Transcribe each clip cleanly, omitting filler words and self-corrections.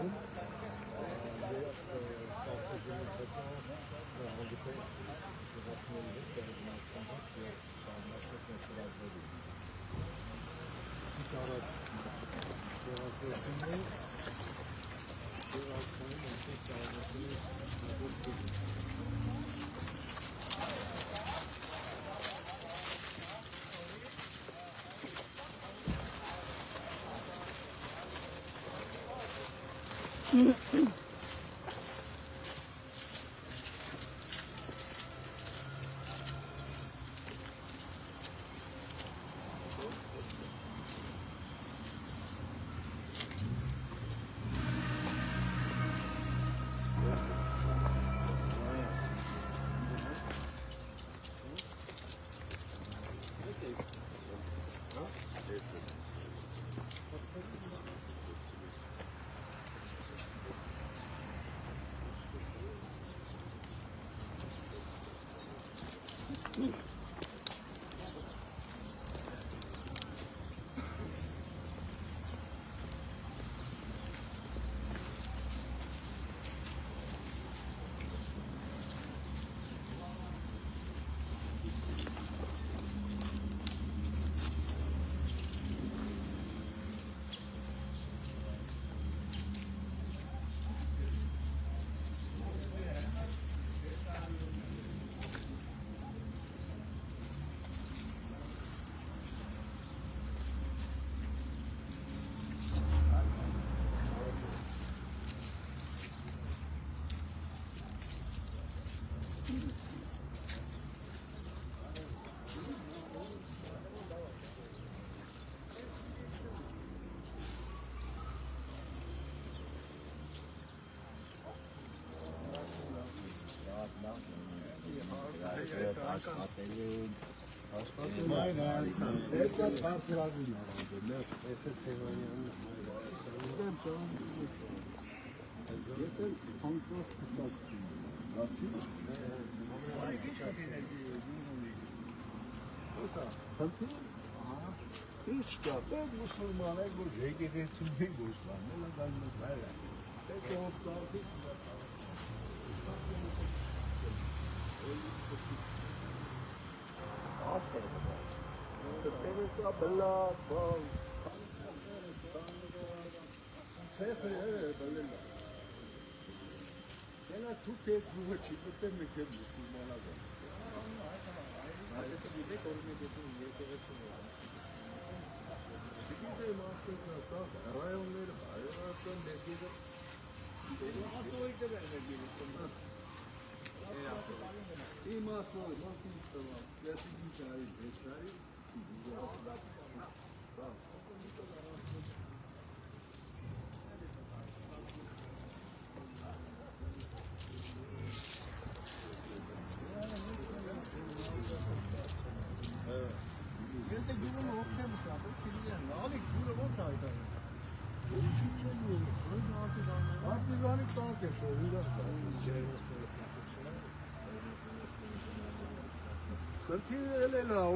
Ալինում եւ ծաղկությունից հետո հանդիպել գյուղացիների հետ տեղեկատվության հետ եւ ծառայնացնել ծրագրերի քիչ առաջ տեղեկատվությունը եւ այդքանին այսպես ծառայնացնել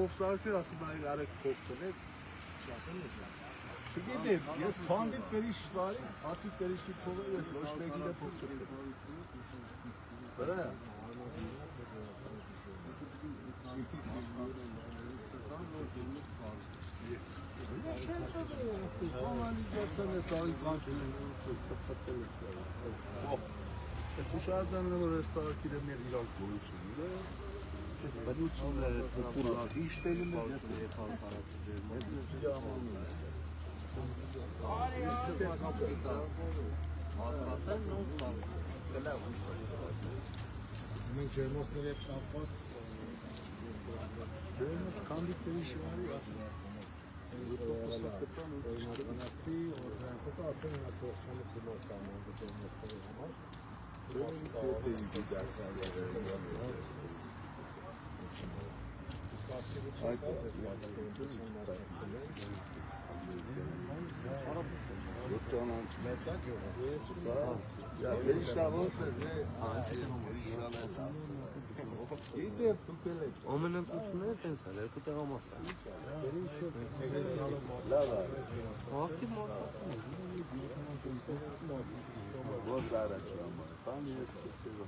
Ofsarkı aslında arek koptu. Çünkü yes pandit periş var, asit perişi kolu yes, hoş belki de koptu. Böyle. Dışarıdan oraya sakilerin ilan konusunda Balutun popüler işlerinde Ya Գիտեմ, դուք էլ եք։ Ամենատուշները տենց էլ, երկու տեղամաս է։ Աղքի մարդացում Ո՞ր առաջ համար, բան ես սեվը։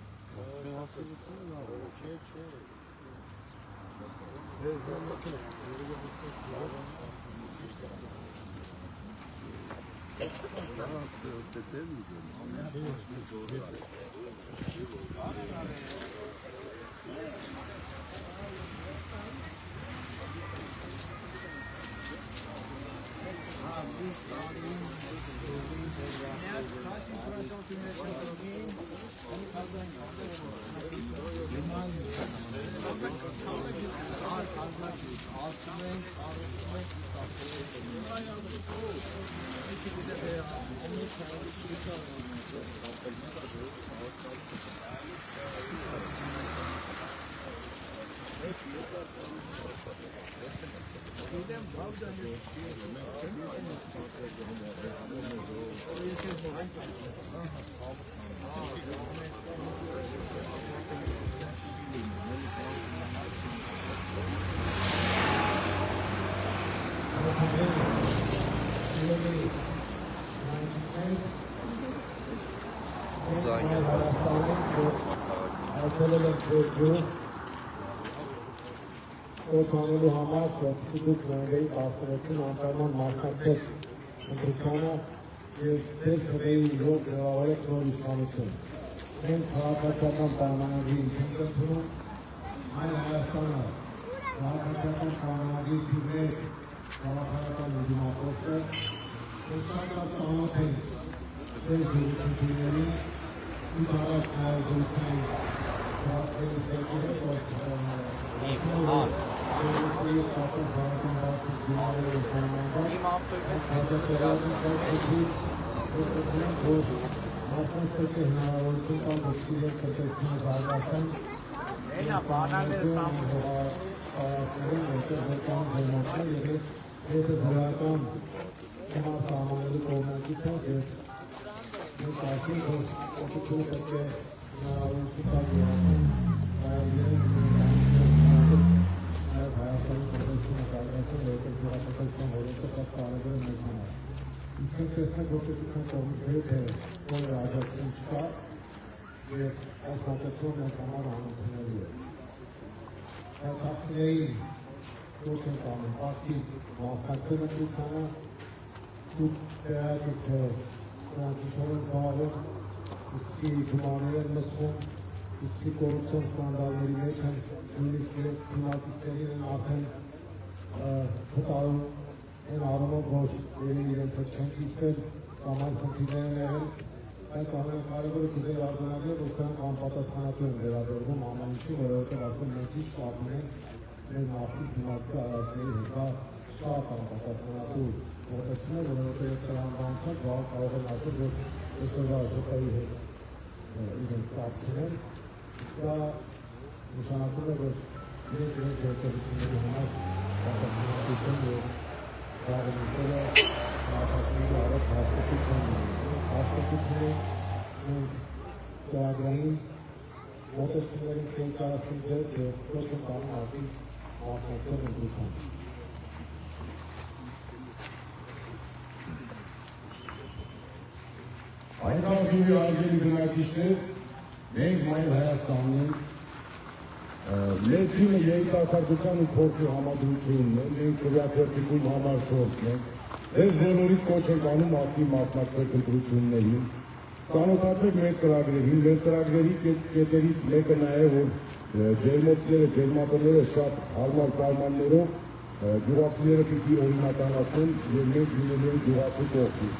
Օտանելու համար ծոցի դուք նայվեի պաստորեցին անպայման մարդասեր ընտրությանը և ձեր թվեի իրոք գրավարեք նոր իշխանություն։ Մենք քաղաքացիական պայմանագրի ենք ընդունում այլ Հայաստանը, քաղաքացիական պայմանագրի թիվներ քաղաքական դիմակոսը, որ շատ լավ ծանոթ են ձեր զորություններին, ինչ առաջ հայազորության քաղաքների ստեղծել եք, որ Իսկ տեսնենք, որ պետության կողմից թե որը աջակցություն չկա և այս հատեցում մեզ համար անընդունելի է։ Հայտարարների ոչ են կանում ակտիվ մասնակցել ընտրությանը, դուք տեղյակ թե սրանք ինչով են զբաղվում, ինչի գումարներ են մսվում, ինչի կոռուպցիոն սկանդալների մեջ են, նույնիսկ իրենց քննադատներին են արդեն վտարում են առումով, որ իրենց հետ չեն կիսվել, կամ այլ խնդիրներ են եղել, բայց ամենակարևորը կուզեի արձանագրել, որ սրանք անպատասխանատու են վերաբերվում ամեն ինչի, որովհետև ասում մենք ինչ կապ ունենք մեր նախկին դիմացի արարածների հետ, դա շատ անպատասխանատու մոտեցում է, որովհետև տրամաբանությամբ կարող են ասել, որ այսօրվա ԺՊ-ի հետ իրենք կապ չունեն, դա նշանակում է, որ իրենք իրենց գործողությունների համար պատասխանատվություն և Bağımızda Ağabey'in arada hastaki sanmıyor. Hastaki Sağlayın motosikletin kıyasında çok kanun altı arkasında bulunsun. Ankara gibi aileli yöneticiler Renk Mayıl Hayastanlı'nın Լեզինը երիտասարդության ու փորձի համադրությունն է, մենք քրեատիվություն համար շորսն ենք, ձեզ բոլորի կոչ ենք անում ակտիվ մասնակցել ընտրություններին, ծանոթացեք մեր ծրագրերին, մեր ծրագրերի կետերից մեկը նա է, որ ջերմոցները, ջերմատները շատ հարմար պայմաններով գյուղացիները պիտի օրինականացնեն և մենք լինելու ենք գյուղացու կողքին։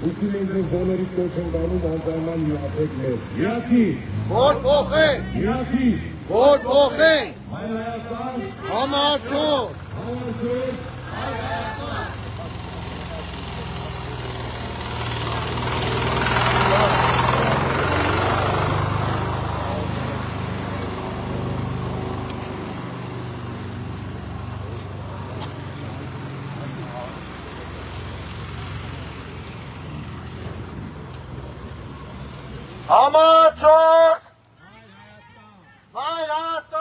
Ուստի մենք ձեզ բոլորի կոչ ենք անում անպայման միացեք մեզ։ Միացի! Որ փոխենք! Միացի! Որ փոխենք! Հայ Հայաստան! Համաչոր! Համաչոր! Համաչոր! Հայ Հայաստան!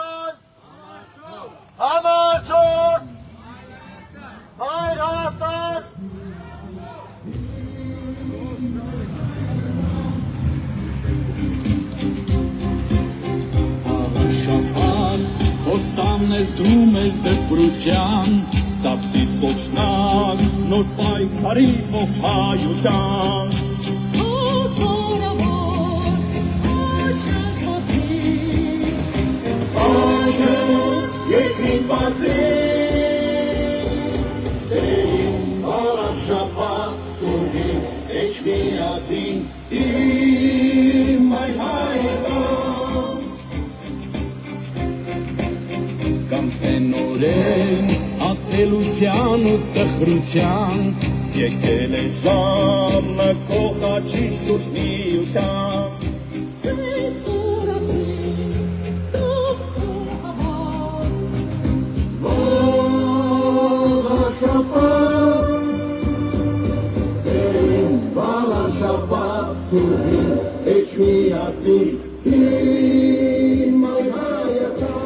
Շապան, ոստան ես դրում էր դպրության, դարձիվ կոչնակ, նոր պայքարի ողջ հայության։ Աչը երկին բացի, սերին առաշապատ սուրգին, էչ միասին, իմ այ Հայաստան։ Կանցնեն օրեն, ատելության ու տխրության, եկել է ժամը քո խաչի շուրջ միության։ Էչ միացին, իմ այ Հայաստան։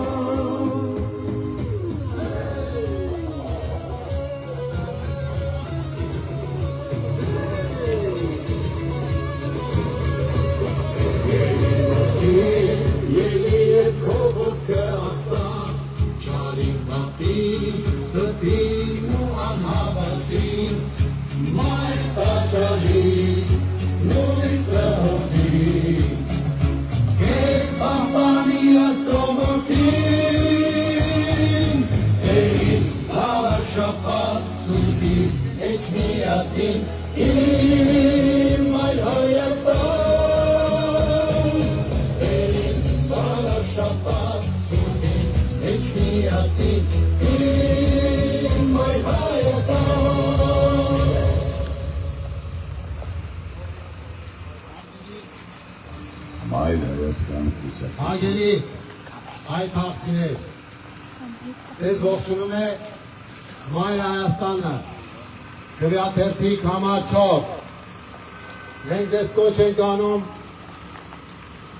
Ելի է քո ոսկե ասան, չարին վատին, ստին ու անհավատին, մայր տաճարին, նույսը հորդին, կեզ պահպանի աստողորդին, սերին հավաշապատ սուտին, էչ միացին, իմ այր Հայաստան, սերին հավաշապատ սուտին, էչ միացին, իմ այր Հայաստան։ Մայր Հայաստան կուսակցություն։ Հարգելի այ քաղցիներ, ձեզ ողջունում է Մայր Հայաստանը, Քվեաթերթիկ համար 4։ Մենք ձեզ կոչ ենք անում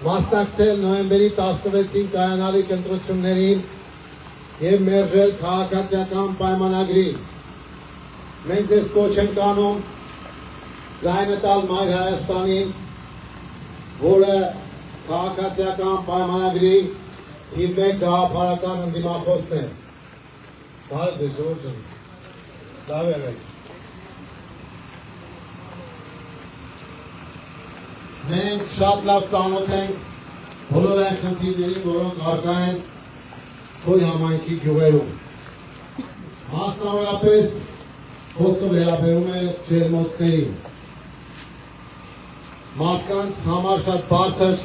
մասնակցել նոյեմբերի 16-ին կայանալիք ընտրություններին և մերժել քաղաքացիական պայմանագրին։ Մենք ձեզ կոչ ենք անում ձայնը տալ Մայր Հայաստանին, որը քաղաքացիական պայմանագրի թիվ 1 գաղափարական ընդդիմախոսն է։ Բարդ է, Ժողովուրդ ջան, լավ եղեք։ Մենք շատ լավ ծանոթ ենք բոլոր այն խնդիրներին, որոնք առկա են Խոյ համայնքի գյուղերում։ Մասնավորապես խոսքը վերաբերում է ջերմոցներին։ Մարդկանց համար շատ բարձր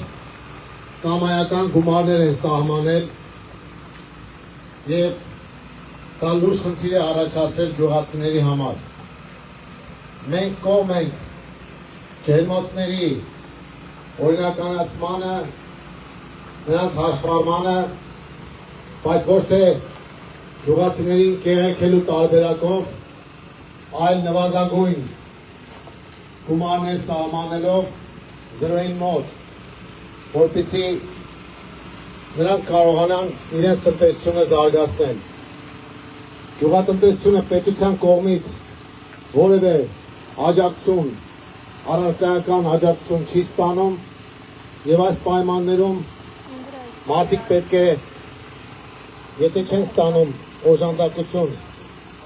կամայական գումարներ են սահմանել և դա լուրջ խնդիր է առաջացրել գյուղացիների համար։ Մենք կողմ ենք ջերմոցների օրինականացմանը, նրանց հաշվառմանը, բայց ոչ թե գյուղացիներին կեղեքելու տարբերակով, այլ նվազագույն գումարներ սահմանելով 0-ին մոտ, որպեսզի նրանք կարողանան իրենց տնտեսությունը զարգացնել։ Գյուղատնտեսությունը պետության կողմից որևէ աջակցություն, առարկայական աջակցություն չի ստանում և այս պայմաններում մարդիկ պետք է, եթե չեն ստանում օժանդակություն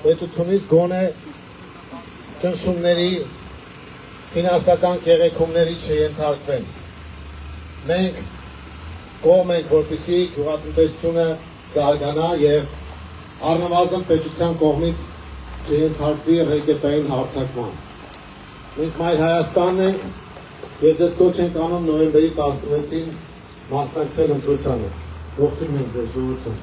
պետությունից, գոնե ճնշումների, ֆինանսական կեղեքումների չենթարկվեն։ Մենք կողմ ենք, որպեսզի գյուղատնտեսությունը զարգանա և առնվազն պետության կողմից չենթարկվի ռեկետային հարձակման։ Մենք Մայր Հայաստանն ենք և ձեզ կոչ ենք անում նոյեմբերի 16-ին մասնակցել ընտրությանը։ Ողջունում ենք ձեզ, ժողովուրդ ջան։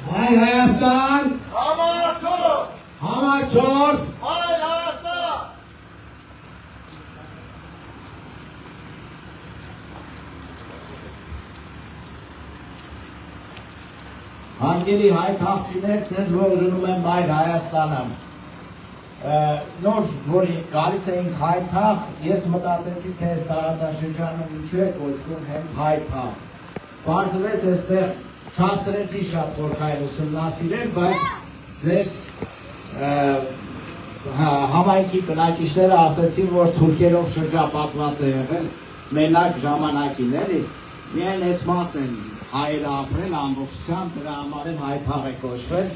Հայր Հայաստան, համար 4, Հարգելի հայ քաղցիներ, ձեզ ողջունում եմ Մայր Հայաստանը։ Նոր, որ գալիս էինք հայ թաղ, ես մտածեցի, թե այս տարածաշրջանում ինչու է կոչվում հենց հայ թաղ։ Պարզվեց այստեղ չաստրեցի շատ խորքային ուսումնասիրել, բայց ձեր համայնքի բնակիչները ասեցին, որ թուրքերով շրջապատված է եղել մենակ ժամանակին, էլի, միայն այս մասն են հայերը ապրել ամբողջությամբ, դրա համար են հայ թաղ է կոչվել։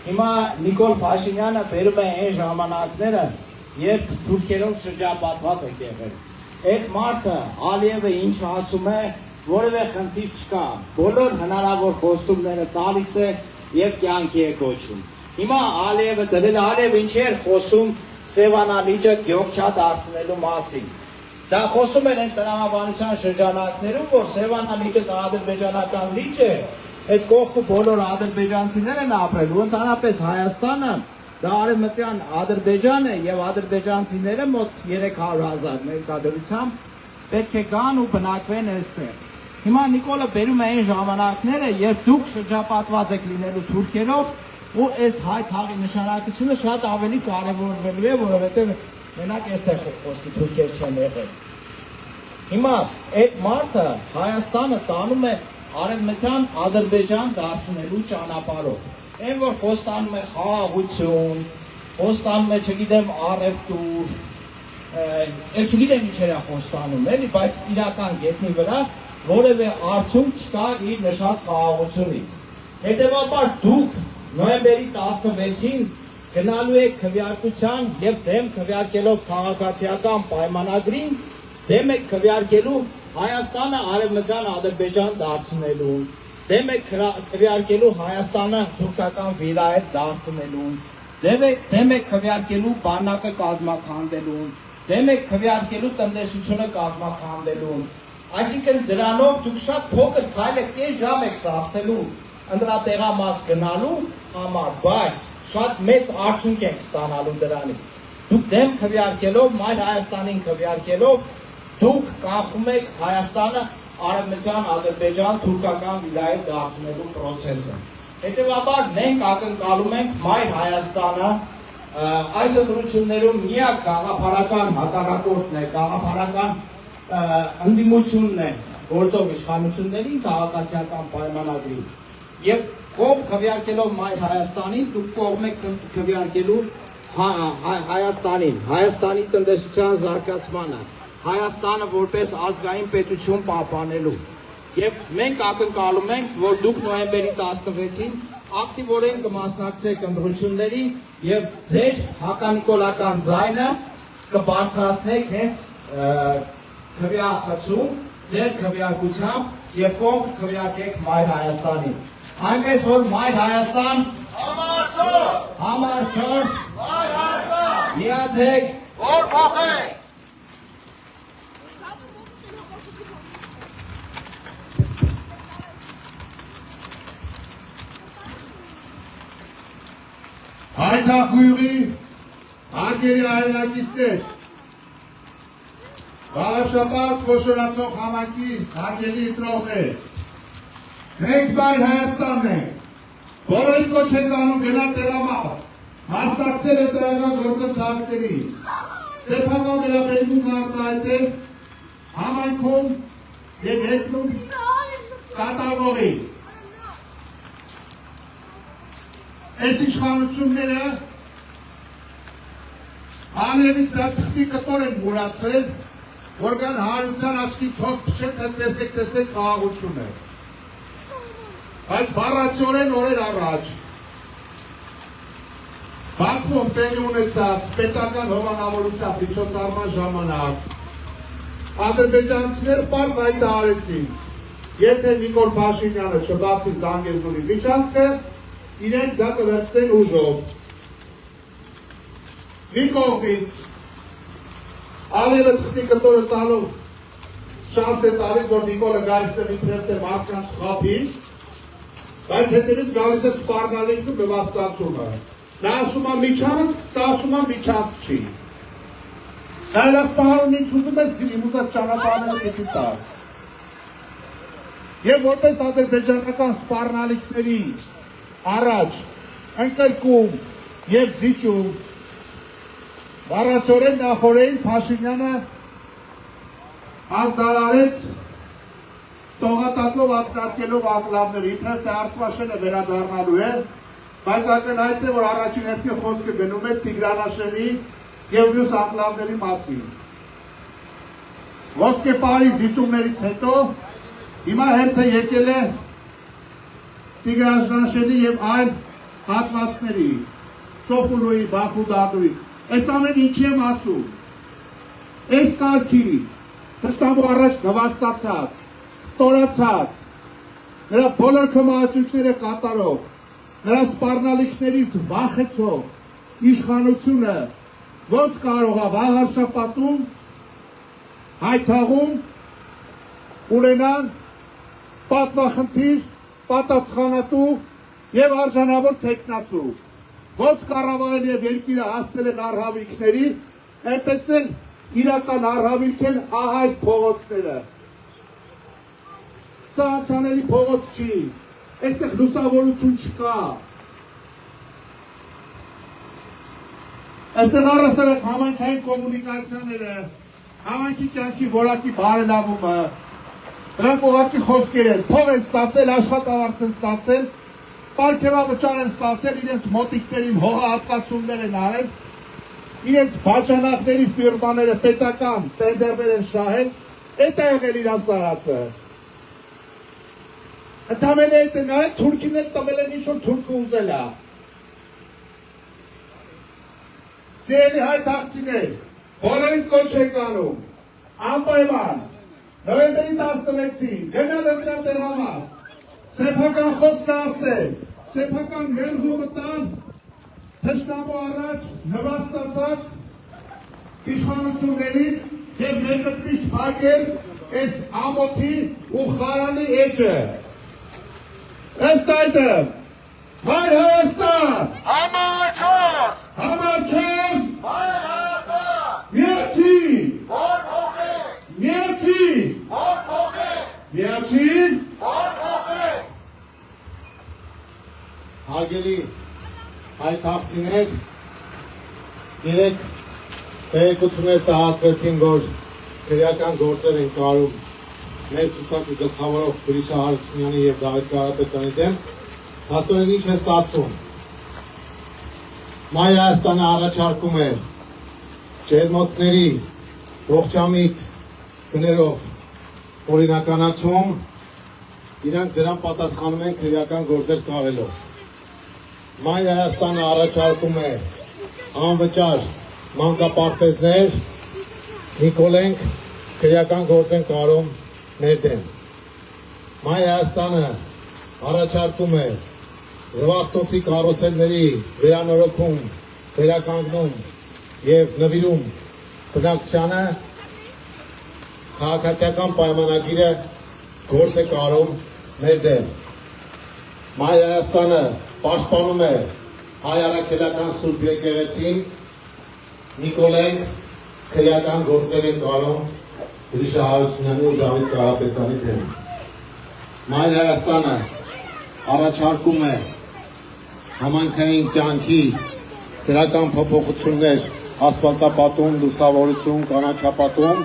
Հիմա Նիկոլ Փաշինյանը բերում է այն ժամանակները, երբ թուրքերով շրջապատված եք եղել։ Այդ մարդը Ալիևը ինչ ասում է, որևէ խնդիր չկա, բոլոր հնարավոր խոստումները տալիս է եւ կյանքի է կոչում։ Հիմա Ալիևը դրել Ալիևը ինչ էր խոսում Սևանա լիճը գյուղ դարձնելու մասին։ Դա խոսում են այն տնտեսական շրջանակներում, որ Սևանա լիճը ադրբեջանական լիճ է, այդ կողքը բոլոր ադրբեջանցիներ են ապրել, ու ընդհանրապես Հայաստանը դա արևմտյան Ադրբեջան է եւ ադրբեջանցիները մոտ 300,000 ներկայությամբ պետք է գան ու բնակվեն այստեղ։ Հիմա Նիկոլը բերում է այն ժամանակները, երբ դուք շրջապատված եք լինելու թուրքերով, ու այս հայ թաղի նշանակությունը շատ ավելի կարևորվելու է, որովհետեւ մենակ այստեղ խոսքի թուրքեր չեն եղել։ Հիմա այդ մարդը Հայաստանը տանում է արևմտյան Ադրբեջան դարձնելու ճանապարհով։ Այն որ խոստանում է խաղաղություն, խոստանում է, չգիտեմ, առևտուր, չգիտեմ ինչեր է խոստանում, էլի, բայց իրական գետնի վրա որևէ արդյունք չկա իր նշած խաղաղությունից։ Հետևաբար դուք նոյեմբերի 16-ին գնալու եք քվեարկության եւ դեմ քվեարկելով քաղաքացիական պայմանագրին, դեմ եք քվեարկելու Հայաստանը արևմտյան Ադրբեջան դարձնելուն, դեմ եք քվեարկելու Հայաստանը թուրքական վիրայետ դարձնելուն, դեմ եք քվեարկելու բանակը կազմաքանդելուն, դեմ եք քվեարկելու տնտեսությունը կազմաքանդելուն։ Այսինքն դրանով դուք շատ փոքր քայլ եք, կես ժամ եք ծախսելու ընտրատեղամաս գնալու համար, բայց շատ մեծ արդյունք եք ստանալու դրանից։ Դուք դեմ քվեարկելով, Մայր Հայաստանին քվեարկելով, դուք կանխում եք Հայաստանը արևմտյան Ադրբեջան թուրքական վիրայետ դարձնելու process-ը։ Հետևաբար մենք ակնկալում ենք Մայր Հայաստանը այս ընտրություններում միակ գաղափարական հակառակորդն է, գաղափարական ընդդիմությունն է գործող իշխանություններին քաղաքացիական պայմանագրին։ Եվ կողմ քվեարկելով Մայր Հայաստանին, դուք կողմ եք քվեարկելու Հայաստանին, Հայաստանի տնտեսության զարգացմանը, Հայաստանը որպես ազգային պետություն պահպանելու։ Եվ մենք ակնկալում ենք, որ դուք նոյեմբերի 16-ին ակտիվորեն կմասնակցեք ընտրություններին եւ ձեր հականիկոլական ձայնը կբարձրացնեք հենց քվեախցում, ձեր քվեարկությամբ եւ կողմ քվեարկեք Մայր Հայաստանին։ Այնպես որ Մայր Հայաստան համար 4 Մայր Հայաստան միացեք, որ փոխեք։ Հայթախույրի հարգելի հայրենակիցներ, Վարաշապատ խոշորացող համակի հարգելի ընտրողներ, մենք Մայր Հայաստանն ենք, բոլորին կոչ ենք անում գնալ տեղամաս, մասնակցել ընտրական գործընթացների, սեփական վերաբերմունք արտահայտել համայնքում եւ երկրում կատարվողի։ Այս իշխանությունները Ալիևից դա թղթի կտոր են մուրացել, որ կան հարության աչքի թոս փչեք, տեսեք խաղաղություն է։ Բայց բառացիորեն օրեր առաջ Բաքվում տեղի ունեցած պետական հովանավորության միջոցառման ժամանակ ադրբեջանցիները պարզ հայտարարեցին, եթե Նիկոլ Փաշինյանը չբացի Զանգեզուրի միջանցքը, իրենք դա կվերցնեն ուժով։ Մի կողմից Ալիևը թղթի կտորը տալով շանս է տալիս, որ Նիկոլը գալիս տեղի պրեֆտ է մարդկանց խափի, Բայց հետևից գալիս է սպառնալիքն ու նվաստացումը։ Նա ասում է միջանցք, սա ասում է միջանցք չի։ Նա սպառնում ինչ ուզում ես գրի, ուզած ճանապարհները պիտի տաս։ Եվ որպես ադրբեջանական սպառնալիքների առաջ ընկրկում և զիջում բառացորեն նախորդին Փաշինյանը հանձնարարեց տողատակլով ակնարկելով անկլավների, իբրև թե Արցախը վերադառնալու է, բայց ակնհայտ է, որ առաջին հերթին խոսքը գնում է Տիգրանաշենի և մյուս անկլավների մասին։ Ոսկեպարի զիջումներից հետո հիմա հերթը եկել է Տիգրանաշենի և այլ հատվածների, Սոփուլուի, Բախուդադուի, այս ամեն ինչի եմ ասում, այս կարգի, թշնամու առաջ նվաստացած, ստորացած, նրա բոլոր քմահաճույքները կատարող, նրա սպառնալիքներից վախեցող իշխանությունը ոնց կարող է վաղ շաբաթում հայթաղում ունենան պատմախնդիր, պատասխանատու և արժանավոր թեկնածու, ոնց կառավարել և երկիրը հասցել են արհավիրքների, այնպես էլ իրական արհավիրք են ահա այս փողոցները։ Սա անցանելի փողոց չի, այստեղ լուսավորություն չկա։ Այստեղ առասարակ համայնքային կոմունիկացիաները, համայնքի կյանքի որակի բարելավումը, դրանք ուղղակի խոսքեր են, փող են ստացել, աշխատավարձ են ստացել, պարգևավճար են ստացել, իրենց մոտիկներին հողահատկացումներ են արել, իրենց բաժանախների ֆիրմաները պետական տենդերներ են շահել, էդ է եղել իրանց արածը։ Ընդամենը էդ են արել, թուրքիներ տվել են ինչ-որ թուրքը ուզել է։ Սիրելի հայ թաղցիներ, բոլորին կոչ ենք անում, անպայման, նոյեմբերի 16-ին, գնալ ընտրան տեղամաս, սեփական խոսքը ասել, սեփական մերժումը տալ, թշնամու առաջ նվաստացած իշխանություններին և ներկտմիշտ փակել այս ամոթի ու խարանի էջը։ Ըստ այդմ, Հայր Հայաստան, Համար 4, Համար 4, Հայր Հայաստան, միացին, որ փոխել, միացին, որ փոխել, միացին, որ փոխել։ Հարգելի հայ թաղցիներ, երեք տեղեկություններ տարածվեցին, որ քրեական գործեր են կարում մեր ցուցակի գլխավորող Գրիշա Հարությունյանի և Դավիթ Կարապետյանի դեմ, փաստորեն ինչ է ստացվում։ Մայր Հայաստանը առաջարկում է ջերմոցների ողջամիտ գներով օրինականացում, իրանք դրան պատասխանում են քրեական գործեր կարելով։ Մայր Հայաստանը առաջարկում է անվճար մանկապարտեզներ, Նիկոլենք քրեական գործ են կարում մեր դեմ։ Մայր Հայաստանը առաջարկում է զվարթնոցի կարոսելների վերանորոգում, վերականգնում և նվիրում բնակչությանը, քաղաքացիական պայմանագիրը գործ է կարում մեր դեմ։ Մայր Հայաստանը պաշտպանում է հայ առաքելական Սուրբ եկեղեցին, Նիկոլենք քրեական գործեր են կարում Գրիշա Հարությունյանի ու Դավիթ Կարապետյանի դեմ։ Մայր Հայաստանը առաջարկում է համայնքային կյանքի դրական փոփոխություններ, ասֆալտապատում, լուսավորություն, կանաչապատում,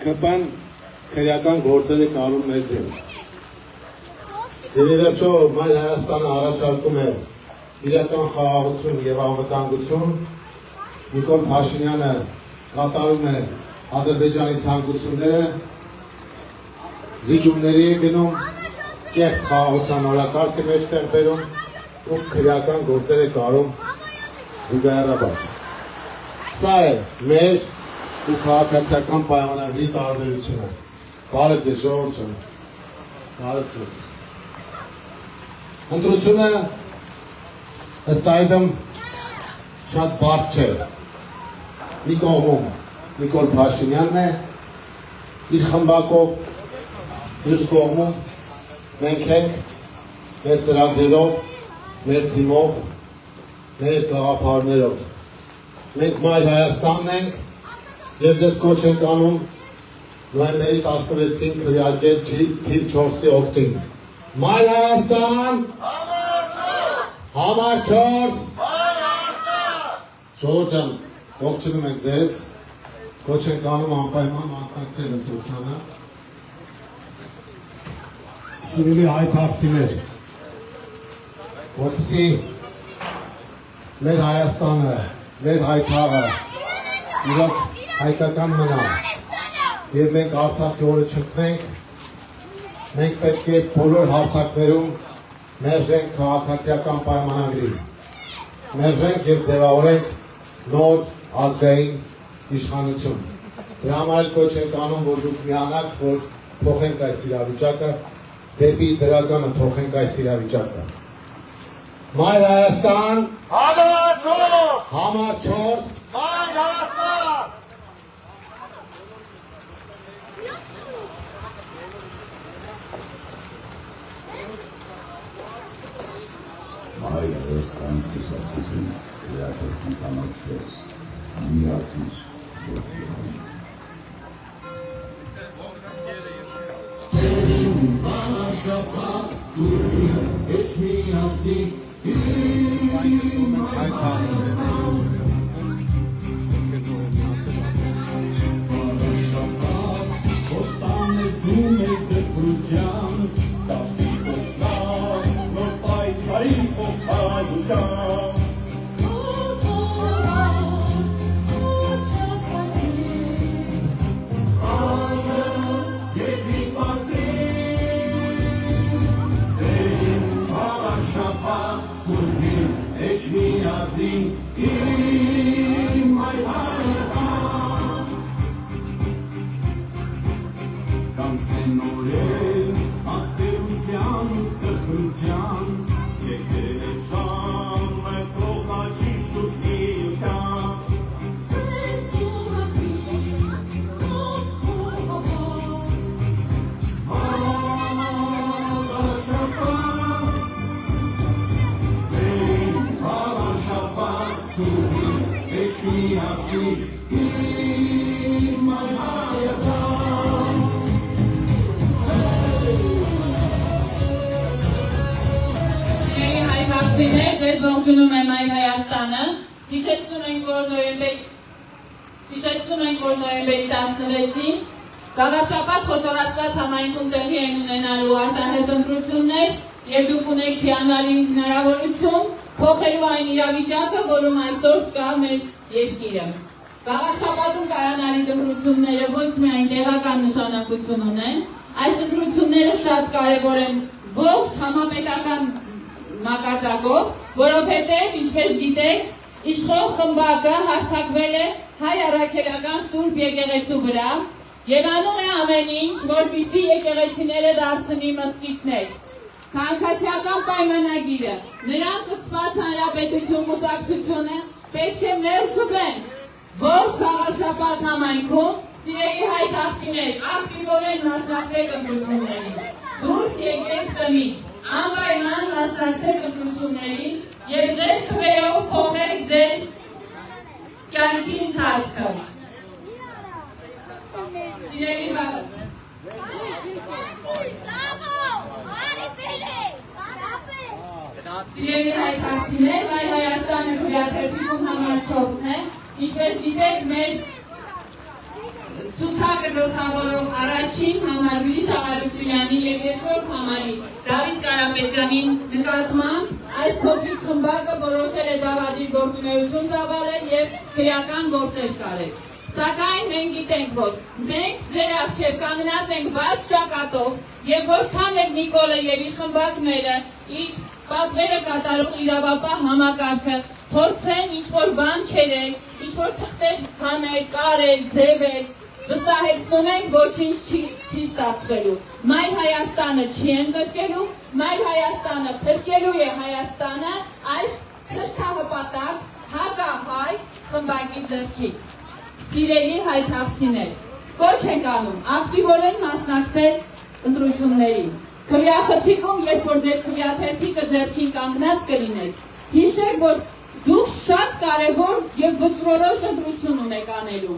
ԿՊ-ն քրեական գործեր է կարում մեր դեմ։ Եվ ի վերջո Մայր Հայաստանը առաջարկում է իրական խաղաղություն և անվտանգություն, Նիկոլ Փաշինյանը կատարում է Ադրբեջանի ցանկությունները, զիջումների է գնում, կեղծ խաղաղության օրակարգ է մեջտեղ բերում ու քրեական գործեր է կարում զուգահեռաբար։ Սա է մեր ու քաղաքացիական պայմանագրի տարբերությունը։ Բարև ձեզ ժողովուրդ ջան, բարև ձեզ։ Ընտրությունը ըստ այդմ շատ բարդ չէ։ Մի կողմում Նիկոլ Փաշինյանն է իր խմբակով, մյուս կողմում մենք ենք մեր ծրագրերով, մեր թիմով, մեր գաղափարներով։ Մենք Մայր Հայաստանն ենք և ձեզ կոչ ենք անում նոյեմբերի 16-ին քվեարկել թիվ 4-ի օգտին։ Մայր Հայաստան, համար 4, Ժողովուրդ ջան, ողջունում ենք ձեզ, կոչ ենք անում անպայման մասնակցել ընտրությանը։ Սիրելի հայրենիքներ, որպեսզի մեր Հայաստանը, մեր հայրենիքը իրոք հայկական մնա եւ մենք Արցախի օրը չընկնենք, մենք պետք է բոլոր հարթակներում մերժենք քաղաքացիական պայմանագրին, մերժենք եւ ձևավորենք նոր ազգային իշխանություն։ Դրա համար կոչ ենք անում, որ դուք միանաք, որ փոխենք այս իրավիճակը, դեպի դրականը փոխենք այս իրավիճակը։ Մայր Հայաստան, համար 4, Մայր Հայաստան, Մայր Հայաստան կուսակցություն քվեարկել համար 4 միացիր որտեղում Սերին բանաշապատ սուրդին էչ միացի իմ Հայաստան Բանաշապատ ոստան ես դում է դպրության տացի ոչնավ նոր պայքարի ողջայության Միազին իմ այ Հայաստան Կանցնեն օրեր ատերության տխրության եկել է ժամը փոխաչի շուշնիության Սեր դուրացին Միացի իմ այ Հայաստան Սիրելի հայրենիքներ, ձեզ ողջունում եմ Մայր Հայաստանը։ Հիշեցնում ենք, որ նոյեմբերի 16-ին գավառշաբաթ խոշորացված համայնքում տեղի են ունենալու արտահերթ ընտրություններ և դուք ունեք հիանալի հնարավորություն փոխելու այն իրավիճակը, որում այսօր կա մեր երկիրը։ Գավառշաբաթում կայանալի ընտրությունները ոչ միայն տեղական նշանակություն ունեն, այս ընտրությունները շատ կարևոր են ողջ համապետական մակարդակով, որովհետև, ինչպես գիտեք, իշխող խմբակը հարձակվել է հայ առաքելական Սուրբ եկեղեցու վրա և անում է ամեն ինչ, որպեսզի եկեղեցիները դարձնի մզկիթներ։ Քաղաքացիական պայմանագիրը, նրան կցված հանրապետություն կուսակցությունը պետք է մերժվեն ողջ գավառշաբաթ համայնքում, սիրելի հայ քաղաքացիներ, ակտիվորեն մասնակցեք ընտրություններին, դուրս եկեք տնից, անպայման մասնակցեք ընտրություններին և ձեր քվեով փոխեք ձեր կյանքի ընթացքը։ Սիրելի Սիրելի հայրենիքներ, Մայր Հայաստանը քվեարկել համար 4-ն է, ինչպես գիտեք, մեր ցուցակը գլխավորող առաջին համար Գրիշա Արությունյանի և երկրորդ համարի Դավիթ Կարապետյանի նկատմամբ այս փոքրիկ խմբակը որոշել է դավադիր գործունեություն ծավալել և քրեական գործեր կարել։ Սակայն մենք գիտենք, որ մենք ձեր առջև կանգնած ենք բաց ճակատով և որքան էլ Նիկոլը և իր խմբակները իր պատվերը կատարող իրավապահ համակարգը փորձեն ինչ-որ բան քերել, ինչ-որ թղթեր հանել, կարել, ձևել, վստահեցնում ենք ոչինչ չի ստացվելու։ Մայր Հայաստանը չի ընդգրկելու, Մայր Հայաստանը փրկելու է Հայաստանը այս քրքահպատակ հակահայ խմբակի ձեռքից։ Սիրելի հայրենիքներ, կոչ ենք անում ակտիվորեն մասնակցել ընտրություններին։ քվեախցիկում, երբ որ ձեր քվեաթերթիկը ձեռքին կանգնած կլինեք, հիշեք, որ դուք շատ կարևոր եւ վճռորոշ ընտրություն ունեք անելու։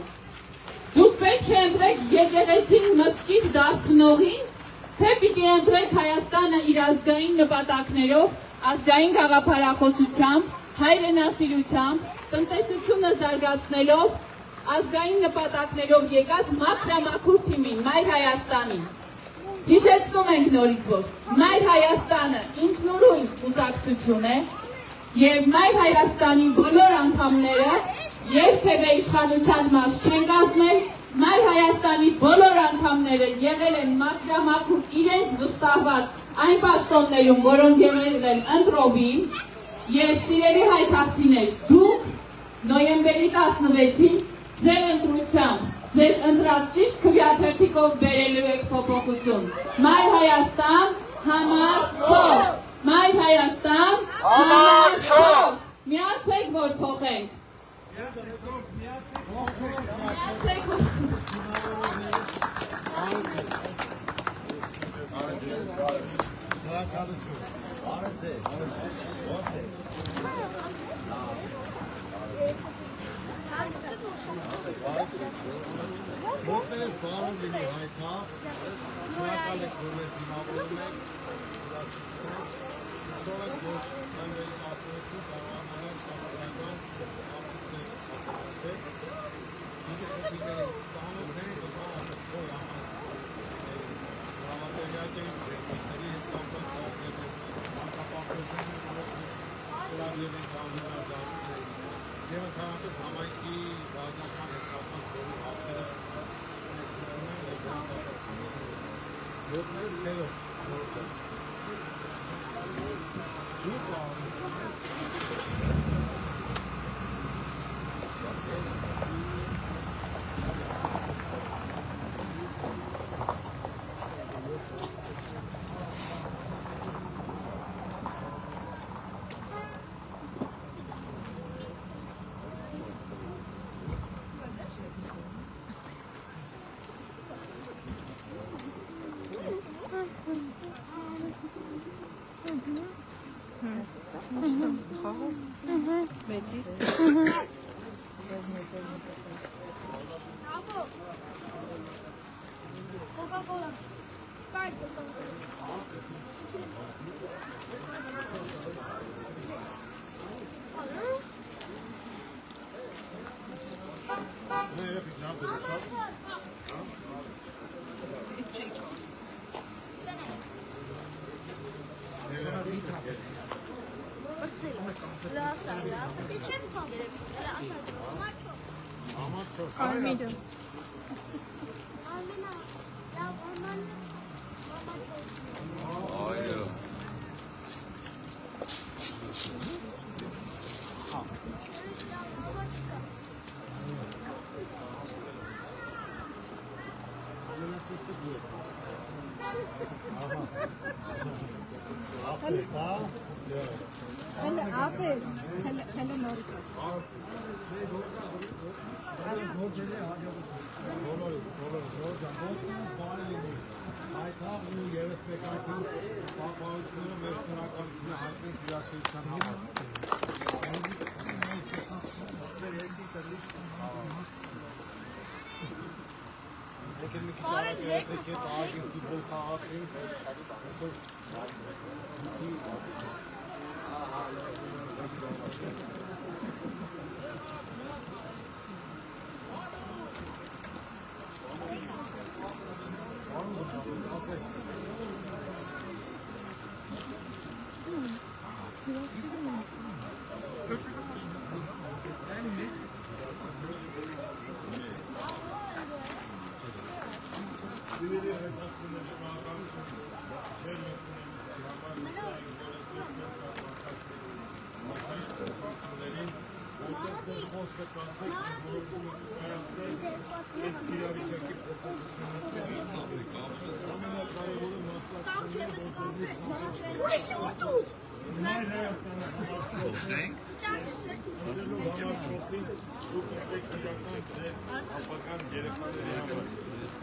Դուք պետք է ընտրեք եկեղեցին մզկիթ դարձնողին, թե պիտի ընտրեք Հայաստանը իր ազգային նպատակներով, ազգային գաղափարախոսությամբ, հայրենասիրությամբ, տնտեսությունը զարգացնելով, ազգային նպատակներով եկած մաքրամաքուր թիմին, Մայր Հայաստանին։ Հիշեցնում ենք նորից, որ Մայր Հայաստանը ինքնուրույն կուսակցություն է եւ Մայր Հայաստանի բոլոր անդամները երբևէ իշխանության մաս չեն կազմել, Մայր Հայաստանի բոլոր անդամները եղել են մաքրամաքուր իրենց վստահված այն պաշտոններում, որոնք եղել են ընտրովին, եւ սիրելի հայ քաղաքացիներ, դուք նոյեմբերի 16-ին ձեր ընտրությամբ, ձեր ընտրած ճիշտ քվեաթերթիկով բերելու եք փոփոխություն։ Մայր Հայաստան համար 4, Մայր Հայաստան համար 4, միացեք, որ փոխենք։ Միացեք, Որտեղից բարում լինի հայտնա, շնորհակալ եք, որ մեզ դիմավորում եք, հուսով եք, որ նոյեմբերի 16-ին կարողանանք շարունակական ամսուկներ պատրաստել։ Դիտի խնդիրների ծանոթներ, որ համատեղյակ են դեպքերի հետ կապված հարցերով, մանկապարտեզների ծրագրեր են կանգնած դարձնել։ Եվ ընդհանրապես համայնքի զարգացման հետ կապված բոլոր հարցերը ներկայացնում են եւ դրանք պատասխանում են։ Որպես հերո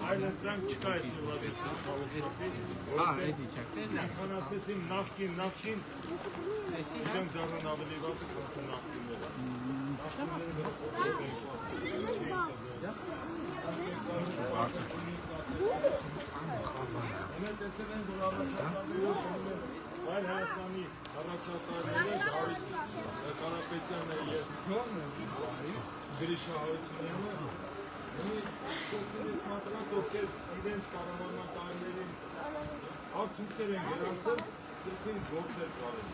Այլ դրանք չկա այս ուղղակիության խաղաշապի, որտեղ նախկին, իրենք դառնան ավելի վատ նախկինները։ Մենք տեսել ենք, որ առաջատարները այլ Հայաստանի առաջատարները Դավիթ Կարապետյանը եւ Գրիշա Հարությունյանը մատրատ ովքեր իրենց կառավարման տարիներին արդյունքներ են գրանցել, սրտին գործեր կարել։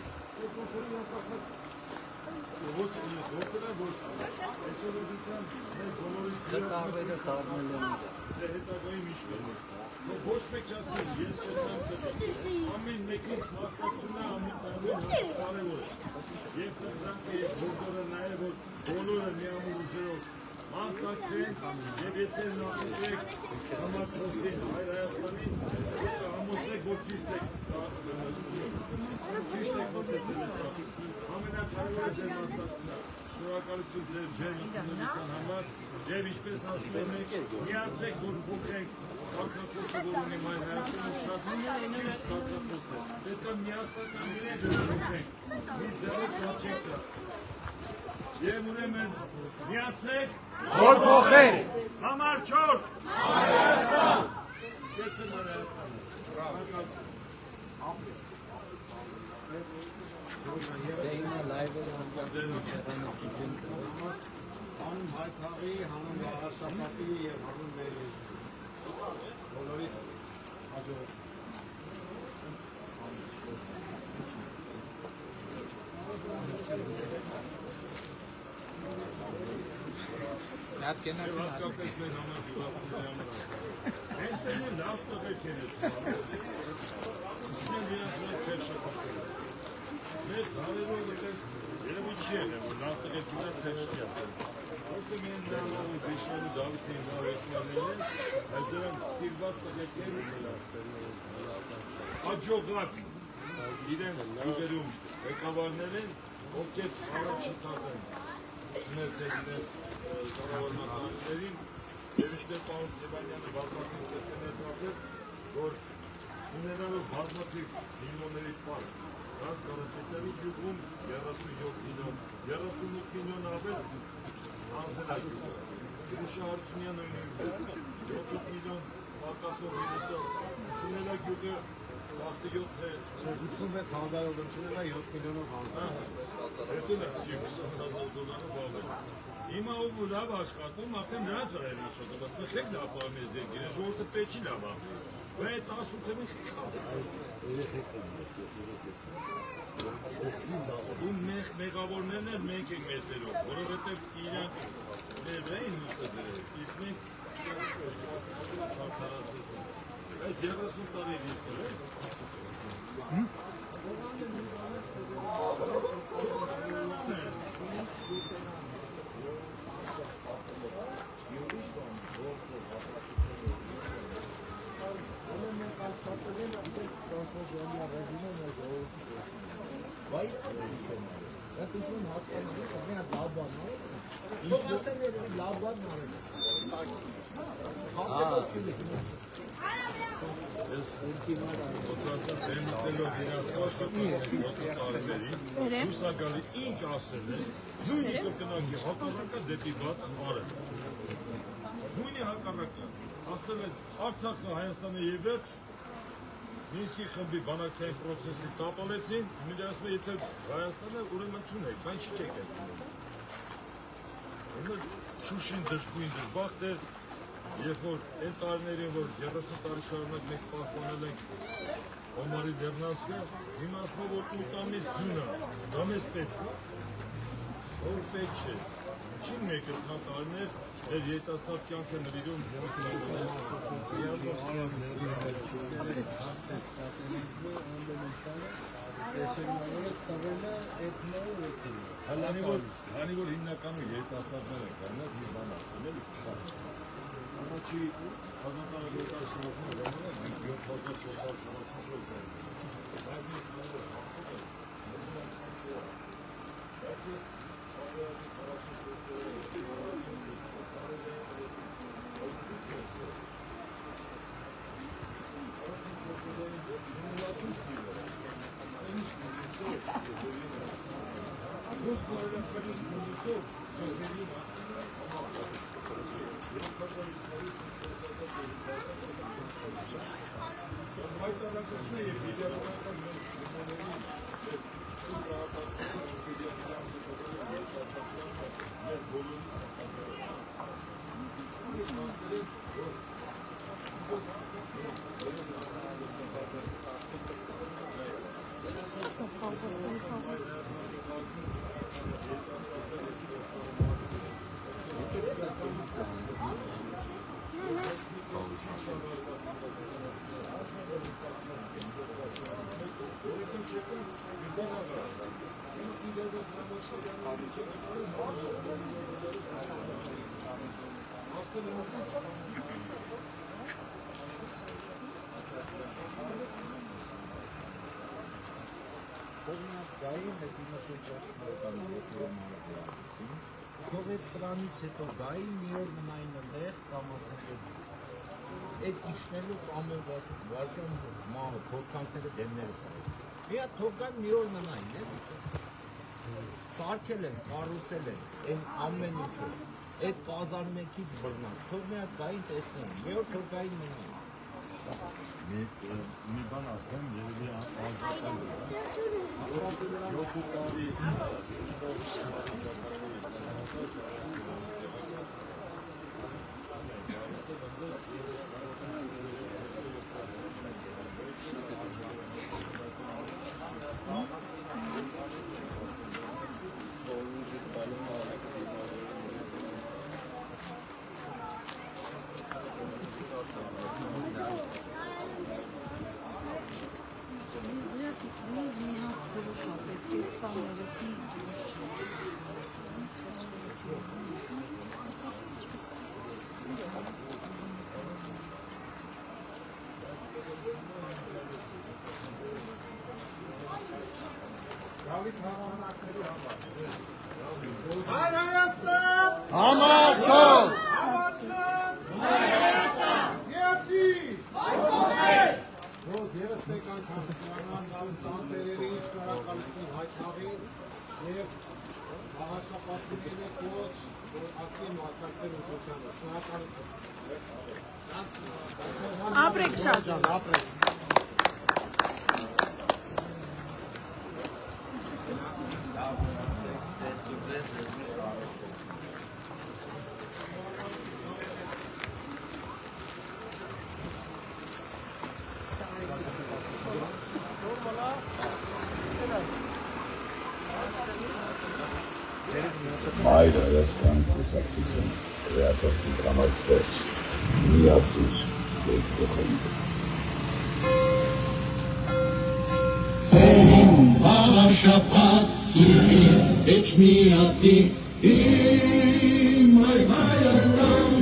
Ոչ գործերը ոչ այսօրության մեր բոլորի Տարբերը խառնել են հետագայի միշտ ոչ մեկ չասում ես չեմ կդի ամեն մեկից մասնակցությունը ամեն կարևոր է եւ դրանք եւ բոլորը նաեւ որ բոլորը միամուտ ուժերով մասնակցեն եւ եթե նախընտրեք համակարգին հայր Հայաստանին համոզեք որ ճիշտ եք ամենակարևորը ձեր մասնակցությունը շնորհակալություն ձեր ինքնության համար եւ ինչպես ասում եք միացեք որ փոխենք Կարգախոսը որ ունի մայր Հայաստանը շատ ճիշտ կարգախոս է պետք է միասնական լինենք որ փոխենք մի ձեռը չաչենք եւ ուրեմն միացեք Որ փոխենք համար 4 Հայաստան Գեցը մայր Հայաստանը Դեյնա լայվը Հանուն հայթաղի, հանուն Վաղաշապատի և հանուն մեր բոլորիս հաջողություն։ Եվ հատկապես մեր համար ջուրացների համար այս տենը լավ տղեկ են էտ Իսնեն իրենց վրա ծեր շապատները Մեր դարերով էտես երևի չի են որ լավ տղեկ վրա ծեր շապատները Ոստը միայն լավ ու Բիշանի Դավիթի լավ էտմաներն այդ դրանք սիրված տղեկներ հաջողակ իրենց ուղերում եկավարներ են ովքեր առաջի տած են ունեցել իրենց կառավարմատաններին եւ ինչպես պարոն Ձեբանյանը բազմաթիվ կերպերից ասեց, որ ունենալով բազմաթիվ միլիոնների պարկ, նրանց Կարապետյանի գյուղում 37 միլիոն, 38 միլիոն ավել անձնագյուղ, Գրիշա Հարությունյանը 7 միլիոն պակասով մինուսով, ունենա գյուղը 17 է 86,000-ով ընդունել է 7 միլիոնով հանձնել։ Հետո նա $20,000 բաղել։ Հիմա ով լավ աշխատում, արդեն նրանց արել աշխատում, ասում եք լավ պարմեզ դեկիրը, ժողովուրդը պետք չի լավ ապրել։ Բայց այդ 18-ին ու մեղավորներն էլ մենք ենք մեծերով, որովհետև իրանք մեր վրա են լույսը դրել, իսկ մենք այս 30 տարի դիստր է։ Ես ոծացած ձերմտելով իրաց աշխատանքներին, հուսագալի ինչ ասել է, նույնի կրկնակի հակառակը դեպի բաց արել։ Նույնի հակառակը, ասել են Արցախը Հայաստանը և վերջ, Մինսկի խմբի բանակցային պրոցեսի տապալեցին, մի ասում է, եթե Հայաստանը ուրեմն թունեք, բան չի չեք են։ Ուրեմն Շուշին դժգույն դժբախտ էր, երբ որ այն տարիներին, որ 30 տարի շարունակ մենք պահպանել ենք Օմարի Դեռնանսկը, հիմա ասում է, որ 8 ամիս ձյունը, դա մեզ պետք է, որ պետք չէ։ Չի մեկ ըթան տարիներ, էր երիտասարդ կյանք է նվիրում Քանի որ հիմնականում երիտասարդներ են կանել, մի բան ասել էլի Առաջի հազարատարագետար շնորհվում ժամանակ մենք 7444 Կողետ տրանից հետո գայի մի օր մնային ընդեղ կամ ասենք այդ իշնելուց ամեն վարկյան մահը փորձանքները դեմներս են մի հատ թող գան մի օր մնային սարքել են, կառուցել են այն ամեն ինչը այդ կազարմենքից բռնած թող մի հատ գային տեսնեն մի օր թող գային մնային մի բան ասեմ, երևի ազատել է։ 7 տարի Ապրեք շատ ապրեք Մայր Հայաստան կուսակցություն քրեատիվ կանալ 4 միացիր եւ փոխենք Սերին վաղաշապատ սուրին էջ միացի իմ այ Հայաստան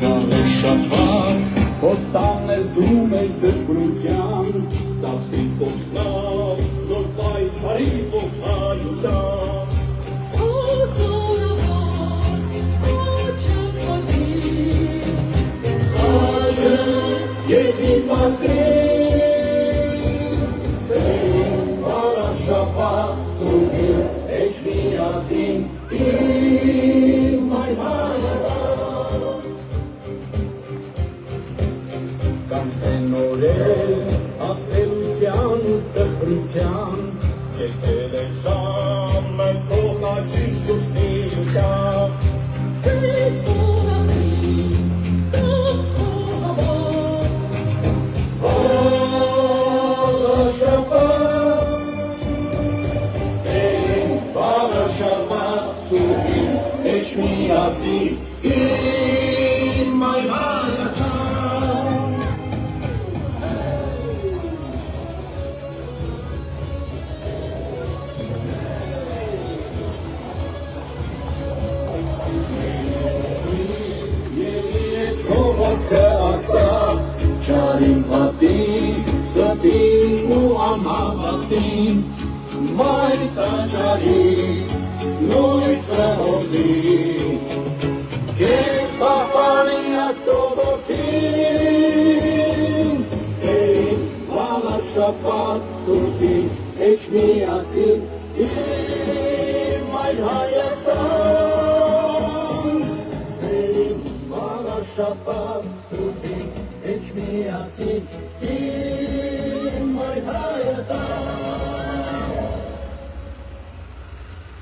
Վաղաշապատ հոստան ես դում էլ դպրության դապցի կոչնավ նոր պայքարի ողջայության Եվ իմ մասին Սերին վարաշապատ սուրին էջ միասին իմ այ Հայաստան Կանցնեն օրեր ապելության ու տխրության Եկել է ժամը կողաճի շուշնիության Սերին վարասին Էջ միացի իմ այ Հայաստան Քո խոսքը ասա չարին պատին ստին ու անհավատին մայր տաճարին Լույսը հորդին, կես պահպանի աստողորդին, Սերին վաղաշապատ սուրդին, Էջմիածին իմ այր Հայաստան Սերին մաղաշապատ սուտին Էջմիածին իմ այր Հայաստան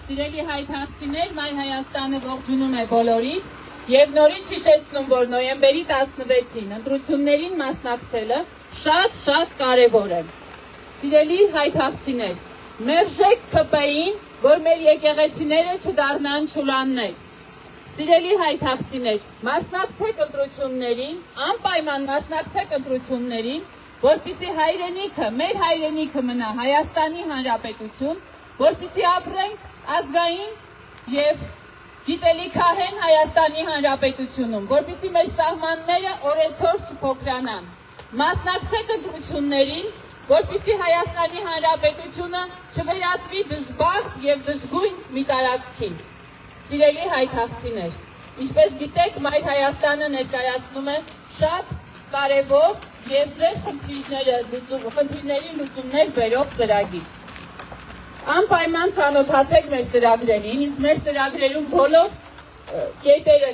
Սիրելի հայրենիքներ, Մայր Հայաստանը ողջունում է բոլորին եւ նորից հիշեցնում, որ նոյեմբերի 16-ին ընտրություններին մասնակցելը շատ կարեւոր է։ Սիրելի հայրենիքներ, մերժեք ԿՊ-ին, որ մեր եկեղեցիները չդառնան չուլաններ։ Սիրելի հայրենիքներ, մասնակցեք ընտրություններին, անպայման մասնակցեք ընտրություններին, որպեսզի հայրենիքը, մեր հայրենիքը մնա Հայաստանի Հանրապետություն, որպեսզի ապրենք ազգային եւ գիտելիքահեն Հայաստանի Հանրապետությունում, որպեսզի մեր սահմանները օրեցօր չփոքրանան։ Մասնակցեք ընտրություններին, որպեսզի Հայաստանի Հանրապետությունը չվերածվի դժբախտ եւ դժգույն մի տարածքի։ Սիրելի հայրենիքներ, ինչպես գիտեք, Մայր Հայաստանը ներկայացնում է շատ կարևոր եւ ձեր խնդիրների լուծումներ բերող ծրագիր։ Անպայման ծանոթացեք մեր ծրագրերին, իսկ մեր ծրագրերում բոլոր կետերը,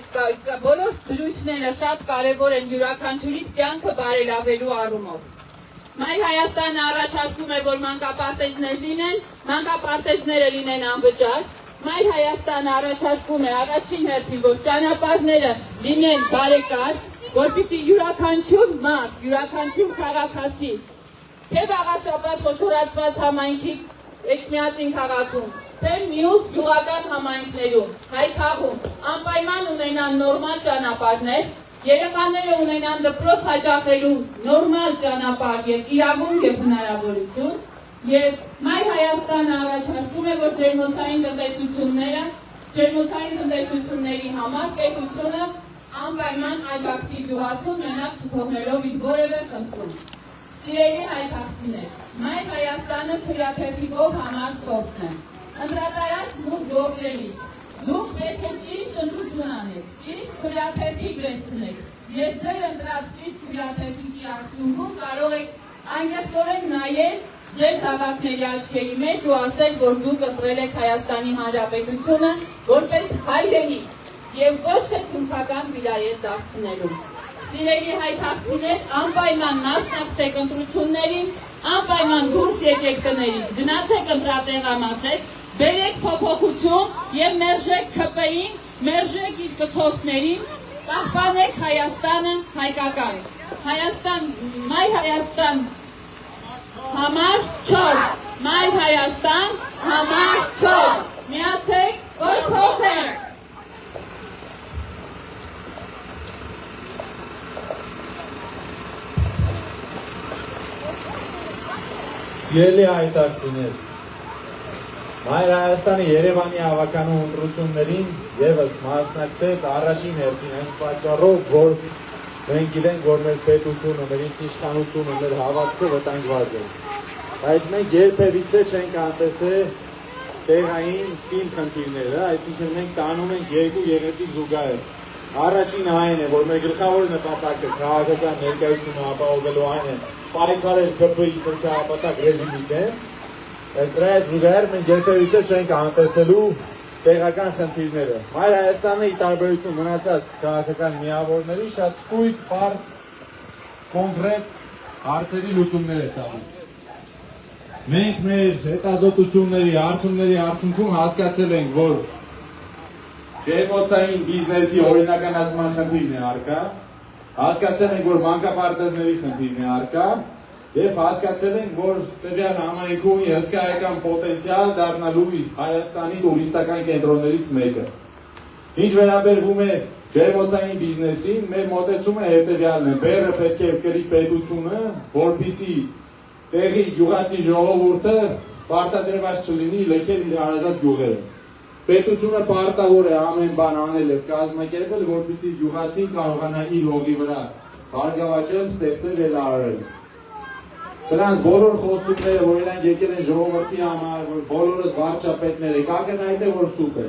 բոլոր դրույթները շատ կարևոր են յուրաքանչյուրի կյանքը բարելավելու առումով։ Մայր Հայաստանը առաջարկում է, որ մանկապարտեզներ լինեն, մանկապարտեզները լինեն անվճար։ Մայր Հայաստանը առաջարկում է առաջին հերթին, որ ճանապարհները լինեն բարեկարգ, որպեսզի յուրաքանչյուր մարդ, յուրաքանչյուր քաղաքացի, թե Վաղաշապատ խոշորացված համայնքի Էջմիածին քաղաքում, թե մյուս գյուղական համայնքներում, Հայքաղում, անպայման ունենան նորմալ ճանապարհներ, երեխաները ունենան դպրոց հաճախելու նորմալ ճանապարհ եւ իրավունք եւ հնարավորություն, եւ Մայր Հայաստանը առաջարկում է, որ ջերմոցային տնտեսությունների համար պետությունը անպայման աջակցի գյուղացուն մենակ չթողնելով իր որևէ խնդրում։ Սիրելի հայրենիքներ, Մայր Հայաստանը թույլատրելով համար 4-ն է։ Ընտրատարած մուտք գործելիս դուք պետք է ճիշտ ընտրություն անեք, ճիշտ թույլատրելի գրեցնեք եւ ձեր ընտրած ճիշտ թույլատրելի արդյունքում կարող եք անկեղծորեն նայել ձեր զավակների աչքերի մեջ ու ասել, որ դուք ընտրել եք Հայաստանի Հանրապետությունը որպես հայրենիք եւ ոչ թե թուրքական վիլայետ դարձնելու։ Սիրելի հայրենիքներ, անպայման մասնակցեք ընտրություններին, անպայման դուրս եկեք տներից, գնացեք ընտրատեղամասեր, բերեք փոփոխություն եւ մերժեք ԿՊ-ին, մերժեք իր կցորդներին, պահպանեք Հայաստանը հայկական։ Մայր Հայաստան համար 4, Մայր Հայաստան համար 4, միացեք, որ փոխենք։ Սիրելի հայրենիքներ, Մայր Հայաստանի Երևանի հավաքանու ընտրություններին ևս մասնակցեց առաջին հերթին այն պատճառով, որ մենք գիտենք, որ մեր պետությունը, մեր ինքնիշխանությունը, մեր հավատքը վտանգված է։ Բայց մենք երբևիցե չենք անտեսել տեղային թիմ խնդիրները, այսինքն մենք տանում ենք երկու գեղեցիկ զուգահեռ։ Առաջինը այն է, որ մեր գլխավոր նպատակը քաղաքական ներկայությունը ապահովելու այն է, պայքարել ԿՊ-ի թուրքահապատակ ռեժիմի դեմ, դրա հետ զուգահեռ մենք երբևիցե չենք անտեսելու տեղական խնդիրները։ Մայր Հայաստանը ի տարբերություն մնացած քաղաքական միավորների շատ ստույգ, պարզ, կոնկրետ հարցերի լուծումներ է տալիս։ Մենք մեր հետազոտությունների, հարցումների արդյունքում հասկացել ենք, որ ջերմոցային բիզնեսի օրինականացման խնդիրն է առկա, հասկացել ենք, որ մանկապարտեզների խնդիրն է առկա եւ հասկացել ենք, որ տվյալ համայնքում հսկայական պոտենցիալ դառնալու Հայաստանի տուրիստական կենտրոններից մեկը։ Ինչ վերաբերվում է ջերմոցային բիզնեսին, մեր մոտեցումը հետեւյալն է. բեռը պետք է կրի պետությունը, որպեսզի տեղի գյուղացի ժողովուրդը պարտադրված չլինի լքել իր հարազատ գյուղերը։ Պետությունը պարտավոր է ամեն բան անել եւ կազմակերպել, որպեսզի գյուղացին կարողանա իր հողի վրա բարգավաճել, ստեղծել եւ արարել։ Սրանց բոլոր խոստումները, որ իրանք եկել են ժողովրդի համար, որ բոլորս վարչապետներ եք, ակնհայտ է, որ սուտ է։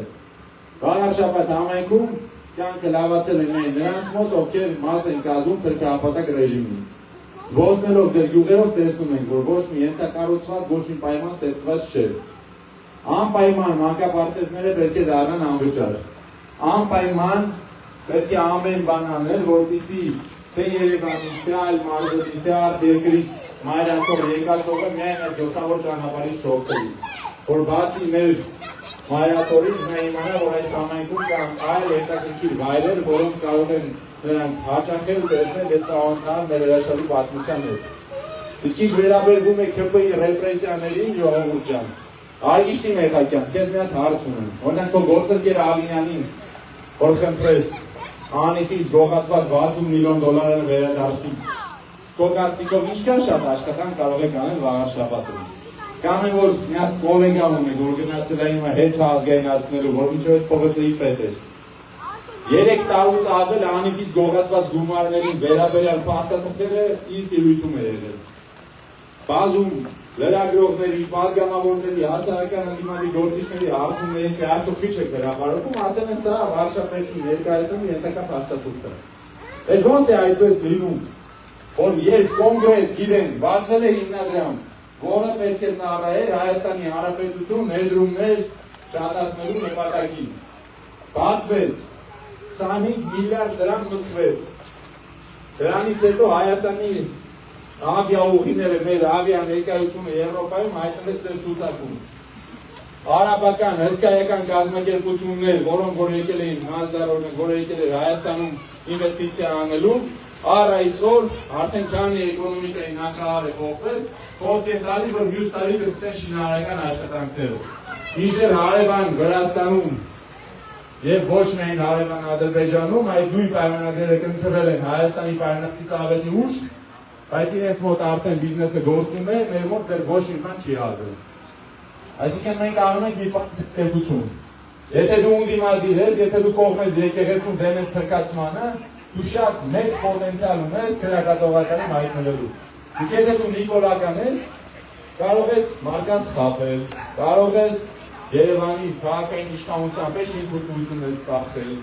Վաղաշապատ համայնքում կյանքը լավացել են նրանց մոտ, ովքեր մաս են կազմում թուրքահապատակ ռեժիմին։ Զբոսնելով ձեր գյուղերով տեսնում ենք, որ ոչ մի ենթակառուցված, ոչ մի պայման ստեղծված չէ։ Անպայման մանկապարտեզները պետք է դառնան անվճար։ Անպայման պետք է ամեն բան անել, որպեսզի թե Երևանից, թե այլ մարզերից, թե այլ երկրից մայրաքող եկածողը միայն այդ գլխավոր ճանապարհից չօգտվի։ Որ բացի մեր մայրաքողից նա իմանա, որ այս համայնքում կան այլ հետաքրքիր վայրեր, որոնք կարող են նրանք հաճախել տեսնել այդ ծանոթան մեր հրաշալի պատմության հետ։ Իսկ ինչ վերաբերվում է ՔՊ-ի ռեպրեսիաներին, ժողովուրդ ջան, Արգիշտի Մեխակյան, քեզ մի հատ հարց ունեմ։ Օրինակ քո գործընկեր Ալինյանին, որ խնդրես անիվից գողացված 60 միլիոն դոլարը վերադարձնի։ Քո կարծիքով ինչքան շատ աշխատանք կարող եք անել վաղ շաբաթում։ Կամ է որ մի հատ գոլեգա ունեք, որ գնացել է հիմա հեծը ազգայնացնելու, որ մինչև այդ փողոցի պետ էր։ 3 տարուց ավել անիվից գողացված գումարներին վերաբերյալ փաստաթղթերը իր տիրույթում է եղել։ Բազում լրագրողների, պատգամավորների, հասարակական ընդդիմադիր գործիչների հարցումներին թե արդյոք քիչ եք վերաբերվում, ասել են սա վարչապետի ներկայացնում ենթակա փաստաթուղթ է։ Այդ ոնց է այդպես լինում, որ երբ կոնկրետ գիտեն, բացել է հիմնադրամ, որը պետք է ծառայեր Հայաստանի Հանրապետություն ներդրումներ շատացնելու նպատակին։ Բացվեց, 25 միլիարդ դրամ մսխվեց։ Դրանից հետո Հայաստանի ավիաուղիները, մեր ավիա ներկայությունը Եվրոպայում հայտնվեց ծեր ցուցակում։ Արաբական, հսկայական կազմակերպություններ, որոնք որ եկել էին Մազդարորեն, որ եկել էր Հայաստանում ինվեստիցիա անելու, առ այսօր արդեն քանի էկոնոմիկայի նախարարը փոխվել, խոսք է տալիս, որ մյուս տարի կսկսեն շինարարական աշխատանքները։ Մինչդեռ հարևան Վրաստանում եւ ոչ միայն հարևան Ադրբեջանում այդ նույն պայմանագրերը կնքվել են Հայաստանի պայմանագրից ավելի ուշ, բայց իրենց մոտ արդեն բիզնեսը գործում է, մեր մոտ դեռ ոչ մի բան չի արվել։ Այսինքն մենք անում ենք մի պատասխանատվություն։ Եթե դու undիմադիր ես, եթե դու կողմես եկեղեցուն դեմ ես փրկացմանը, դու շատ մեծ պոտենցիալ ունես քրեակատողականի հայտնվելու։ Իսկ եթե դու նիկոլական ես, կարող ես մարդկանց խաբել, կարող ես Երևանի քաղաքային իշխանության պես շինություններ ծախել,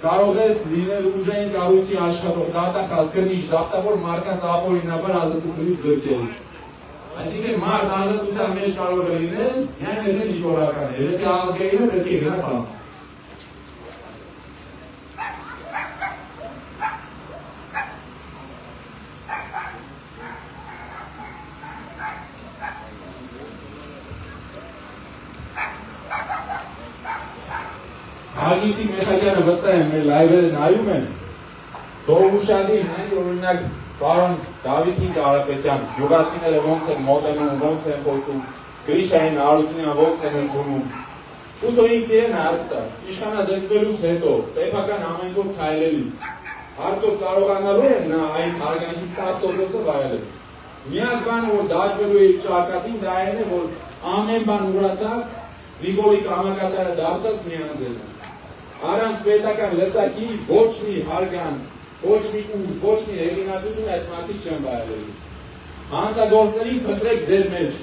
կարող ես լինել ուժային կառույցի աշխատող, դատախազ, գրիչ, դատավոր մարդկանց ապօրինաբար ազատությունից զրկել։ Այսինքն մարդ ազատության մեջ կարող է լինել, միայն եթե նիկոլական է, եթե ազգային է, պետք է գնա բան։ Արգիշտի Մեխակյանը վստահ եմ մեր լայվերը նայում են, թող ուշադիր նայեն, օրինակ պարոն Դավիթ Կարապետյան, գյուղացիները ոնց են մոտենում, ոնց են խոսում, Գրիշային Հարությունյան ոնց են ընդունում։ Շուտով ինքն իրեն հարց տա, իշխանազրկվելուց հետո, սեփական համայնքով քայլելիս, արդյոք կարողանալու են նա այս հարգանքի 10%-ը վայելել։ Միակ բանը, որ դաշվելու է ճակատին, դա այն է, որ ամեն բան ուրացած, Նիկոլի կամակատարը դարձած մի անձել է։ Առանց պետական լծակի ոչ մի հարգան, ոչ մի ուժ, ոչ մի հեղինակություն այս մարդիկ չեն վայելելու։ Հանցագործներին փնտրեք ձեր մեջ։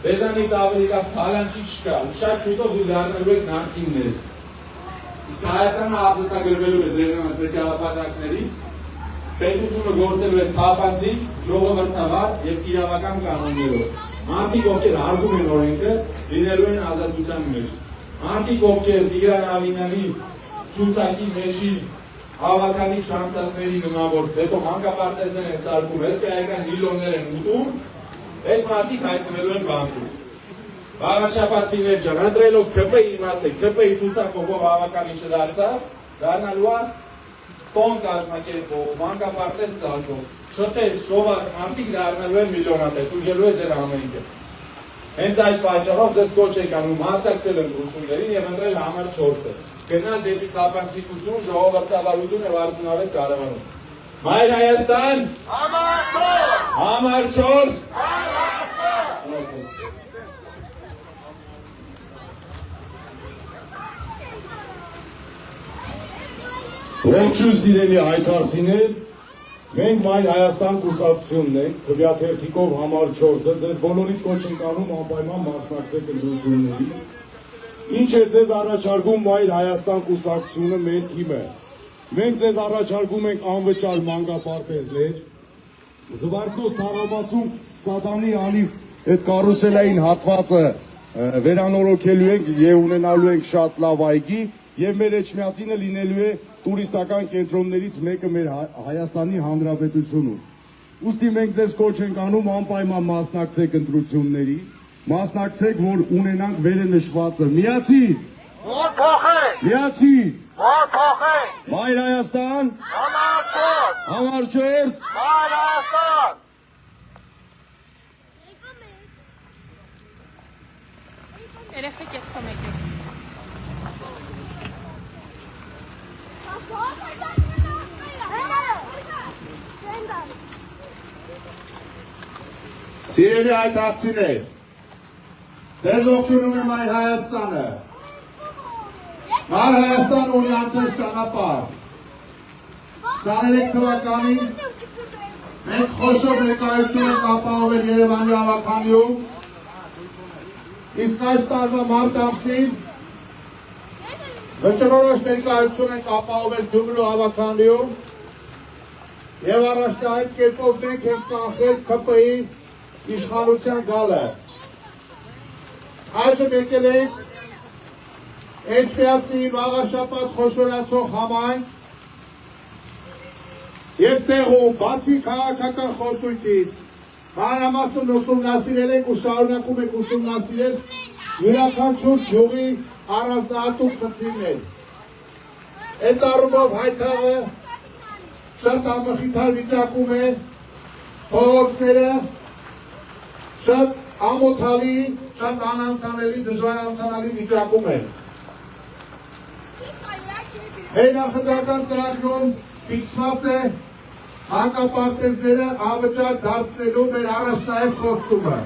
Ձեզանից ավելի լավ թալանչի չկա, ու շատ շուտով դուք դառնալու եք նախկիններ։ Իսկ Հայաստանը ազատագրվելու է ձեր նպատակներից, պետությունը գործելու է թափանցիկ, ժողովրդավար եւ իրավական կանոններով։ Մարդիկ, ովքեր հարգում են օրենքը, լինելու են ազատության մեջ։ Մարդիկ, ովքեր Տիգրան Ավինյանի ցուցակի մեջի հավաքանի շանսասների նման, որ հետո մանկապարտեզներ են սարքում, հսկայական միլիոններ են ուտում, այդ մարդիկ հայտնվելու են բանկում։ Վաղաշաբաթցիներ ջան, ընտրելով ՔՊ-ի իմացեք, ՔՊ-ի ցուցակով հավաքանի չդարձավ, դառնալու է տոն կազմակերպող, մանկապարտեզ սարքող, շտես, սոված մարդիկ դառնալու են միլիոնատեր, ուժելու է ձեր ամենքը։ Հենց այդ պատճառով ձեզ կոչ եք անում հասկացել ընտրություններին եւ ընտրել համար 4-ը։ Գնալ դեպի թափանցիկություն, ժողովրդավարություն եւ արդյունավետ կառավարում։ Մայր Հայաստան, համար 4, Ողջույն սիրելի հայտարարցիներ, մենք Մայր Հայաստան կուսակցությունն ենք, քվեաթերթիկով համար 4-ը, ձեզ բոլորիդ կոչ ենք անում անպայման մասնակցեք ընտրությունների։ Ինչ է ձեզ առաջարկում Մայր Հայաստան կուսակցությունը, մեր թիմը։ Մենք ձեզ առաջարկում ենք անվճար մանկապարտեզներ, Զվարթնոց թաղամասում Սադանի անիվ այդ կարուսելային հատվածը վերանորոգելու ենք եւ ունենալու ենք շատ լավ այգի եւ մեր Էջմիածինը լինելու է տուրիստական կենտրոններից մեկը մեր Հայաստանի Հանրապետությունում։ Ուստի մենք ձեզ կոչ ենք անում անպայման մասնակցեք ընտրությունների, մասնակցեք, որ ունենանք վերը նշվածը։ Միացի։ Որ փոխենք։ Միացի։ Որ փոխենք։ Մայր Հայաստան։ Համար 4։ Համար 4։ Մայր Հայաստան։ Երեխեք ես կոմեք եք։ Սիրելի այդակցիներ, ձեզ ողջունում եմ Մայր Հայաստանը։ Մայր Հայաստան ունի անցած ճանապարհ։ 23 թվականին մենք խոշոր ներկայություն ենք ապահովել Երևանի ավականիում, իսկ այս տարվա մարտ ամսին վճռորոշ ներկայություն ենք ապահովել Գյումրու ավականիում եւ առաջնահերթ կերպով մենք ենք կանխել ՔՊ-ի իշխանության գալը։ Այժմ եկել ենք Էջմիածի Մաղարշապատ խոշորացող համայնք եւ տեղում բացի քաղաքական խոսույթից մանրամասն ուսումնասիրել ենք ու շարունակում ենք ուսումնասիրել յուրաքանչյուր գյուղի առանձնահատուկ խնդիրներ։ Այդ առումով Հայթաղը շատ անմխիթար վիճակում է, փողոցները շատ ամոթալի, շատ անանցանելի, դժվար անցանալի վիճակում են։ Մեր նախընտրական ծրագրում ֆիքսված է հակապարտեզները անվճար դարձնելու մեր առաջնահերթ խոստումը։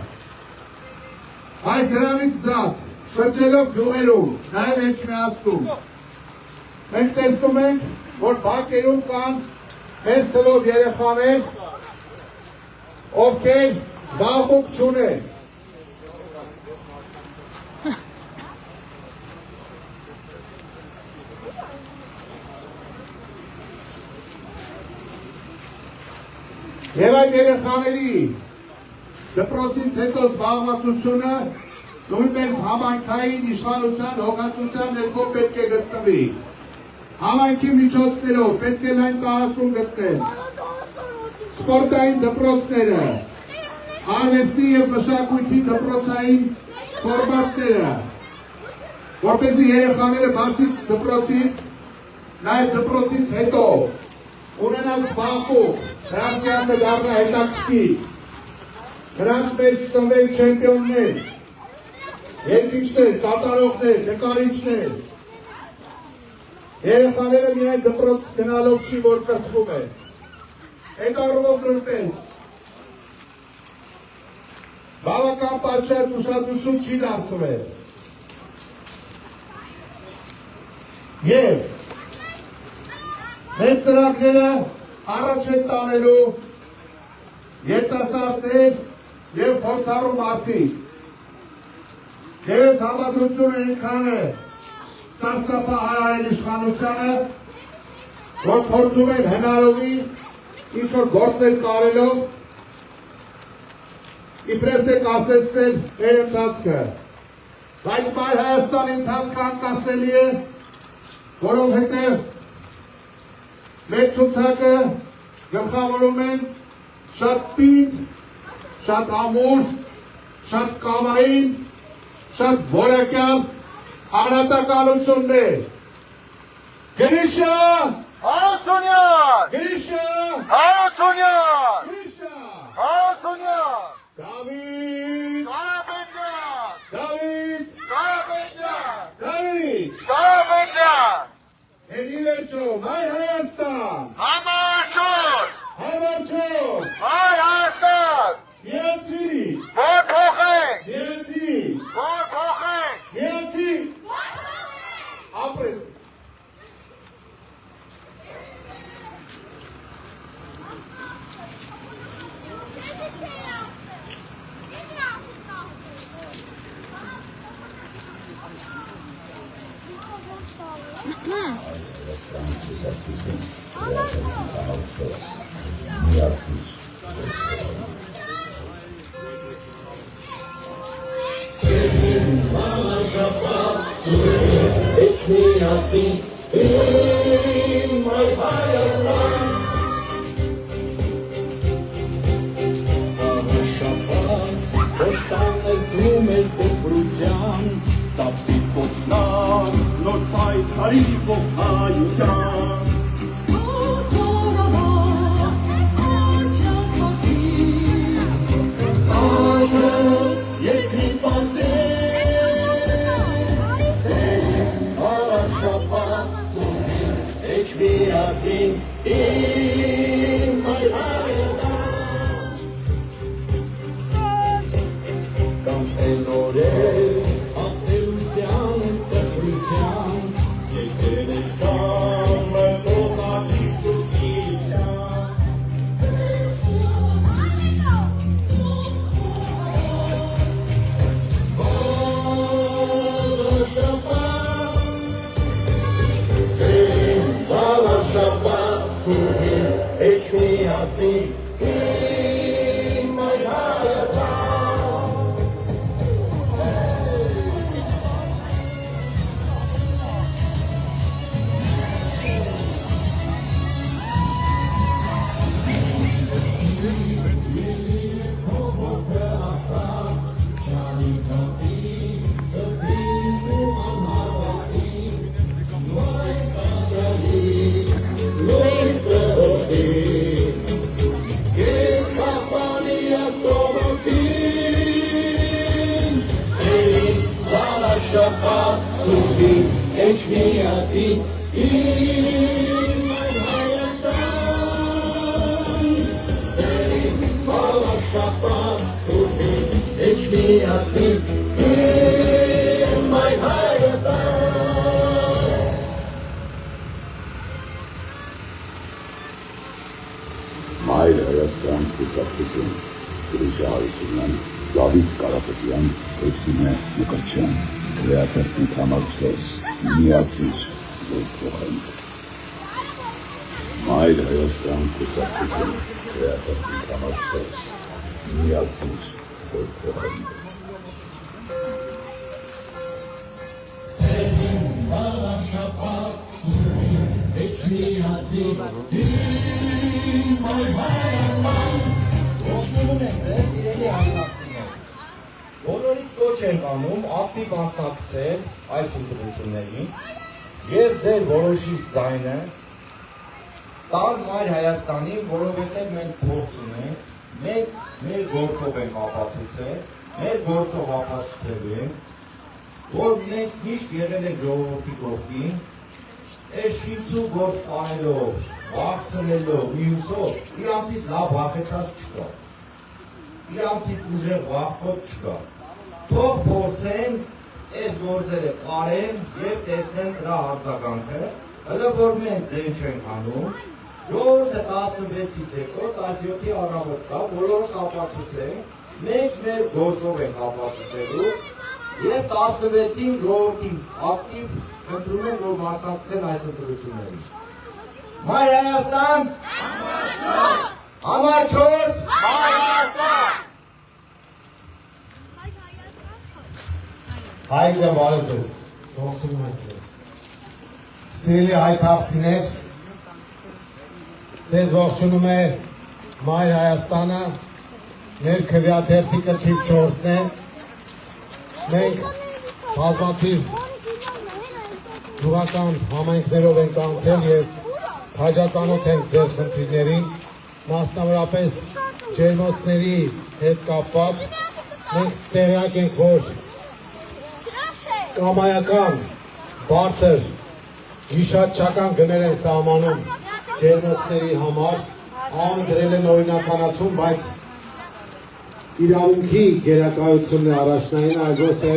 Այս դրանից զատ, շրջելով գյուղերում, նաև Էջմիածնում, մենք տեսնում ենք, որ բակերում կան մեծ թվով երեխաներ, ովքեր զբաղմունք չունեն։ Եվ այդ երեխաների դպրոցից հետո զբաղվածությունը նույնպես համայնքային իշխանության հոգացության ներքո պետք է գտնվի։ Համայնքի միջոցներով պետք է լայն տարածում գտնել սպորտային դպրոցները, արվեստի և մշակույթի դպրոցային ֆորմատները, որպեսզի երեխաները բացի դպրոցից, նաև դպրոցից հետո ունենան զբաղմունք, նրանց կյանքը դառնա հետաքրքիր, նրանց մեջ ծնվեն չեմպիոններ, երգիչներ, կատարողներ, նկարիչներ։ Երեխաները միայն դպրոց գնալով չի, որ կրթվում են։ Այդ առումով նույնպես բավական պատշաճ ուշադրություն չի դարձվել։ Եվ մեր ծրագրերը առաջ են տանելու երիտասարդներ եւ փորձառու մարդիկ։ Եվ այս համադրությունը այնքան է սարսափահարել իշխանությանը, որ փորձում են հնարովի ինչ-որ գործեր կարելով իբրև թե կասեցնել մեր ընթացքը։ Բայց Մայր Հայաստանի ընթացքը անկասելի է, որովհետև մեր ցուցակը գլխավորում են շատ պինդ, շատ ամուր, շատ կամային, շատ որակյալ անհատականություններ։ Գրիշա Հարությունյան! Գրիշա Հարությունյան! Գրիշա Հարությունյան! Դավիթ Կարապետյան! Դավիթ Կարապետյան! Դավիթ Կարապետյան! Հերի վերջո Մայր Հայաստան Համար 4! Համար 4 Մայր Հայաստան! Միացի Որ փոխենք! Միացի Որ փոխենք! Միացի ապրես Հայաստանի կուսակցություն, Միացիր, Շապատ սուրբ էջմիածին իմ այ Հայաստան Շապատ ոստան ես դում էլ դպրության տապսի կոչնան նոր պայքարի ողայության Էջմիածին իմ այ Հայաստան Կանչելորել ապելության ու տխրության Եկել է ժամը լողացի շուտիության Վարը շապատ Շապատ սուրբ էջմիածին իմ այ Հայաստան Շապատ սուրբ էջմիածին իմ այ Հայաստան Սերին բալա շապատ սուրբ էջմիածին իմ այ Հայաստան Մայր Հայաստան կուսակցություն Գրիշա Հարությունյան, Դավիթ Կարապետյան, Էքսիմե Մկրտչյան Քրեաթերթի համար 4 միացիր որ փոխենք Մայր Հայաստան կուսակցություն Քրեաթերթի համար 4 միացիր որ փոխենք Սերին բալա շապատ սուրբ էջմիածին իմ այ Հայաստան Ողջունում եմ ձեզ, սիրելի հայրենակցիներ։ Բոլորիդ կոչ ենք անում ակտիվ մասնակցել այս ընտրություններին եւ ձեր որոշիչ ձայնը տալ Մայր Հայաստանին, որովհետեւ մենք փորձ ունենք, մենք մեր գործով ենք ապացուցել, մեր գործով ապացուցելու ենք, որ մենք միշտ եղել ենք ժողովրդի կողքին, այս շինծու գործ կարելով, վախցնելով, մյուսով, իրանցից լավ հաղթած չկա, իրանցից ուժեղ վախոտ չկա, թող փորձեն այս գործերը կարեն և տեսնեն դրա արձագանքը, հլը որ մենք ձեն չենք անում, ժողովուրդը 16-ից հետո 17-ի առավոտ կա, բոլորը կապացուցեն, մենք մեր գործով ենք ապացուցելու և 16-ին ժողովրդին ակտիվ ընտրում են, որ մասնակցեն այս ընտրություններին։ Մայր Հայաստան, համար 4, Հայաստան։ Հայ ջան, բարև ձեզ։ Ողջունում եմ ձեզ։ Սիրելի հայ քաղաքացիներ, ձեզ ողջունում է Մայր Հայաստանը, մեր քվեաթերթիկը թիվ 4-ն է։ Մենք բազմաթիվ գյուղական համայնքներով ենք անցել և քաջածանոթ ենք ձեր խնդիրներին, մասնավորապես ջերմոցների հետ կապված, մենք տեղյակ ենք, որ կամայական, բարձր, գիշատչական գներ են սահմանում ջերմոցների համար, ան դրել են օրինականացում, բայց իրավունքի գերակայությունն է առաջնային, այլ ոչ թե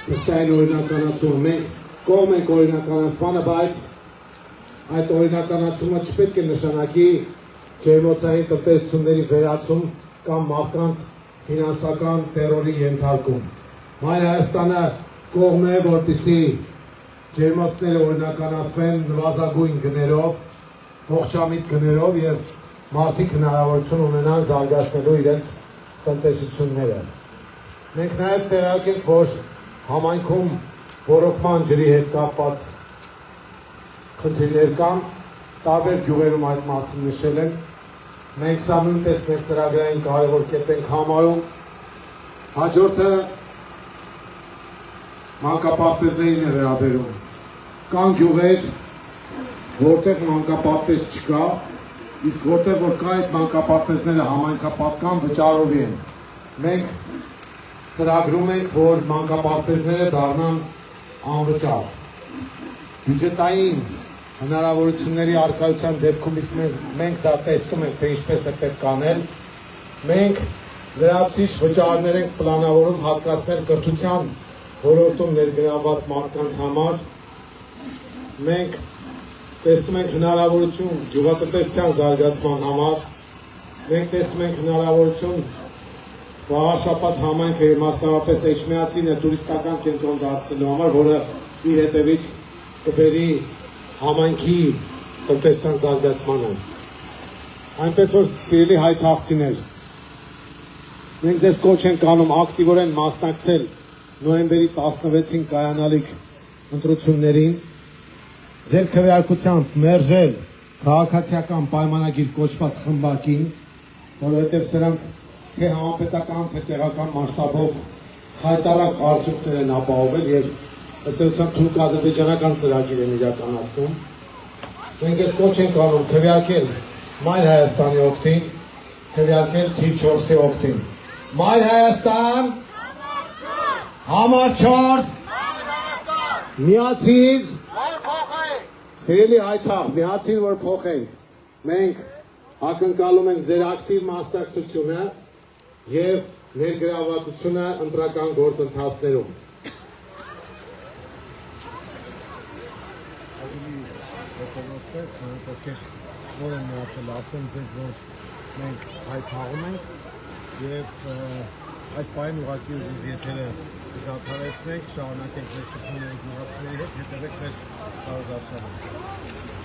թղթային օրինականացումը։ Մենք կողմ ենք օրինականացմանը, բայց այդ օրինականացումը չպետք է նշանակի ջերմոցային տնտեսությունների վերացում կամ մարդկանց ֆինանսական տերորի ենթարկում։ Մայր Հայաստանը կողմ է, որպեսզի ջերմոցները օրինականացվեն նվազագույն գներով, ողջամիտ գներով և մարդիկ հնարավորություն ունենան զարգացնելու իրենց տնտեսությունները։ Մենք նաև տեղյակ ենք, որ համայնքում ոռոգման ջրի հետ կապված խնդիրներ կան, տարբեր գյուղերում այդ մասին նշել ենք։ Մենք սա նույնպես մեր ծրագրային կարևոր կետ ենք համարում։ Հաջորդը մանկապարտեզներին է վերաբերում։ Կան գյուղեր, որտեղ մանկապարտեզ չկա, իսկ որտեղ որ կա այդ մանկապարտեզները համայնքապատկան վճարովի են։ Մենք ծրագրում ենք, որ մանկապարտեզները դառնան անվճար։ Բյուջետային հնարավորությունների առկայության դեպքում մենք դա տեսնում ենք, թե ինչպես է պետք անել։ Մենք լրացուցիչ վճարներ ենք պլանավորում հատկացնել կրթության ոլորտում ներգրավված մարդկանց համար։ Մենք տեսնում ենք հնարավորություն գյուղատնտեսության զարգացման համար։ Մենք տեսնում ենք հնարավորություն Վաղաշապատ համայնքը եւ մասնավորապես Էջմիածինը տուրիստական կենտրոն դարձնելու համար, որը իր հետևից կբերի համայնքի տնտեսության զարգացմանը։ Այնպես որ սիրելի հայ քաղցիներ, մենք ձեզ կոչ ենք անում ակտիվորեն մասնակցել նոյեմբերի 16-ին կայանալիք ընտրություններին, ձեր քվեարկությամբ մերժել քաղաքացիական պայմանագիր կոչված խմբակին, որովհետև սրանք թե համապետական, թե տեղական մասշտաբով խայտարակ արդյունքներ են ապահովել եւ ըստ էության թուրք-ադրբեջանական ծրագիր են իրականացնում։ Մենք ձեզ կոչ ենք անում քվեարկել Մայր Հայաստանի օգտին, քվեարկել թիվ 4-ի օգտին։ Մայր Հայաստան, համար 4, միացիր, սիրելի հայթաղ, միացիր, որ փոխենք։ Մենք ակնկալում ենք ձեր ակտիվ մասնակցությունը եւ ներգրավվածությունը ընտրական գործընթացներում։ Ովքեր որ են միացել, ասեմ ձեզ, որ մենք հայտարարում ենք եւ այս պահին ուղղակի եթերը դադարեցնենք, շարունակենք մեր շփումները գյուղացիների հետ, հետևեք մեր տարածաշրջանում։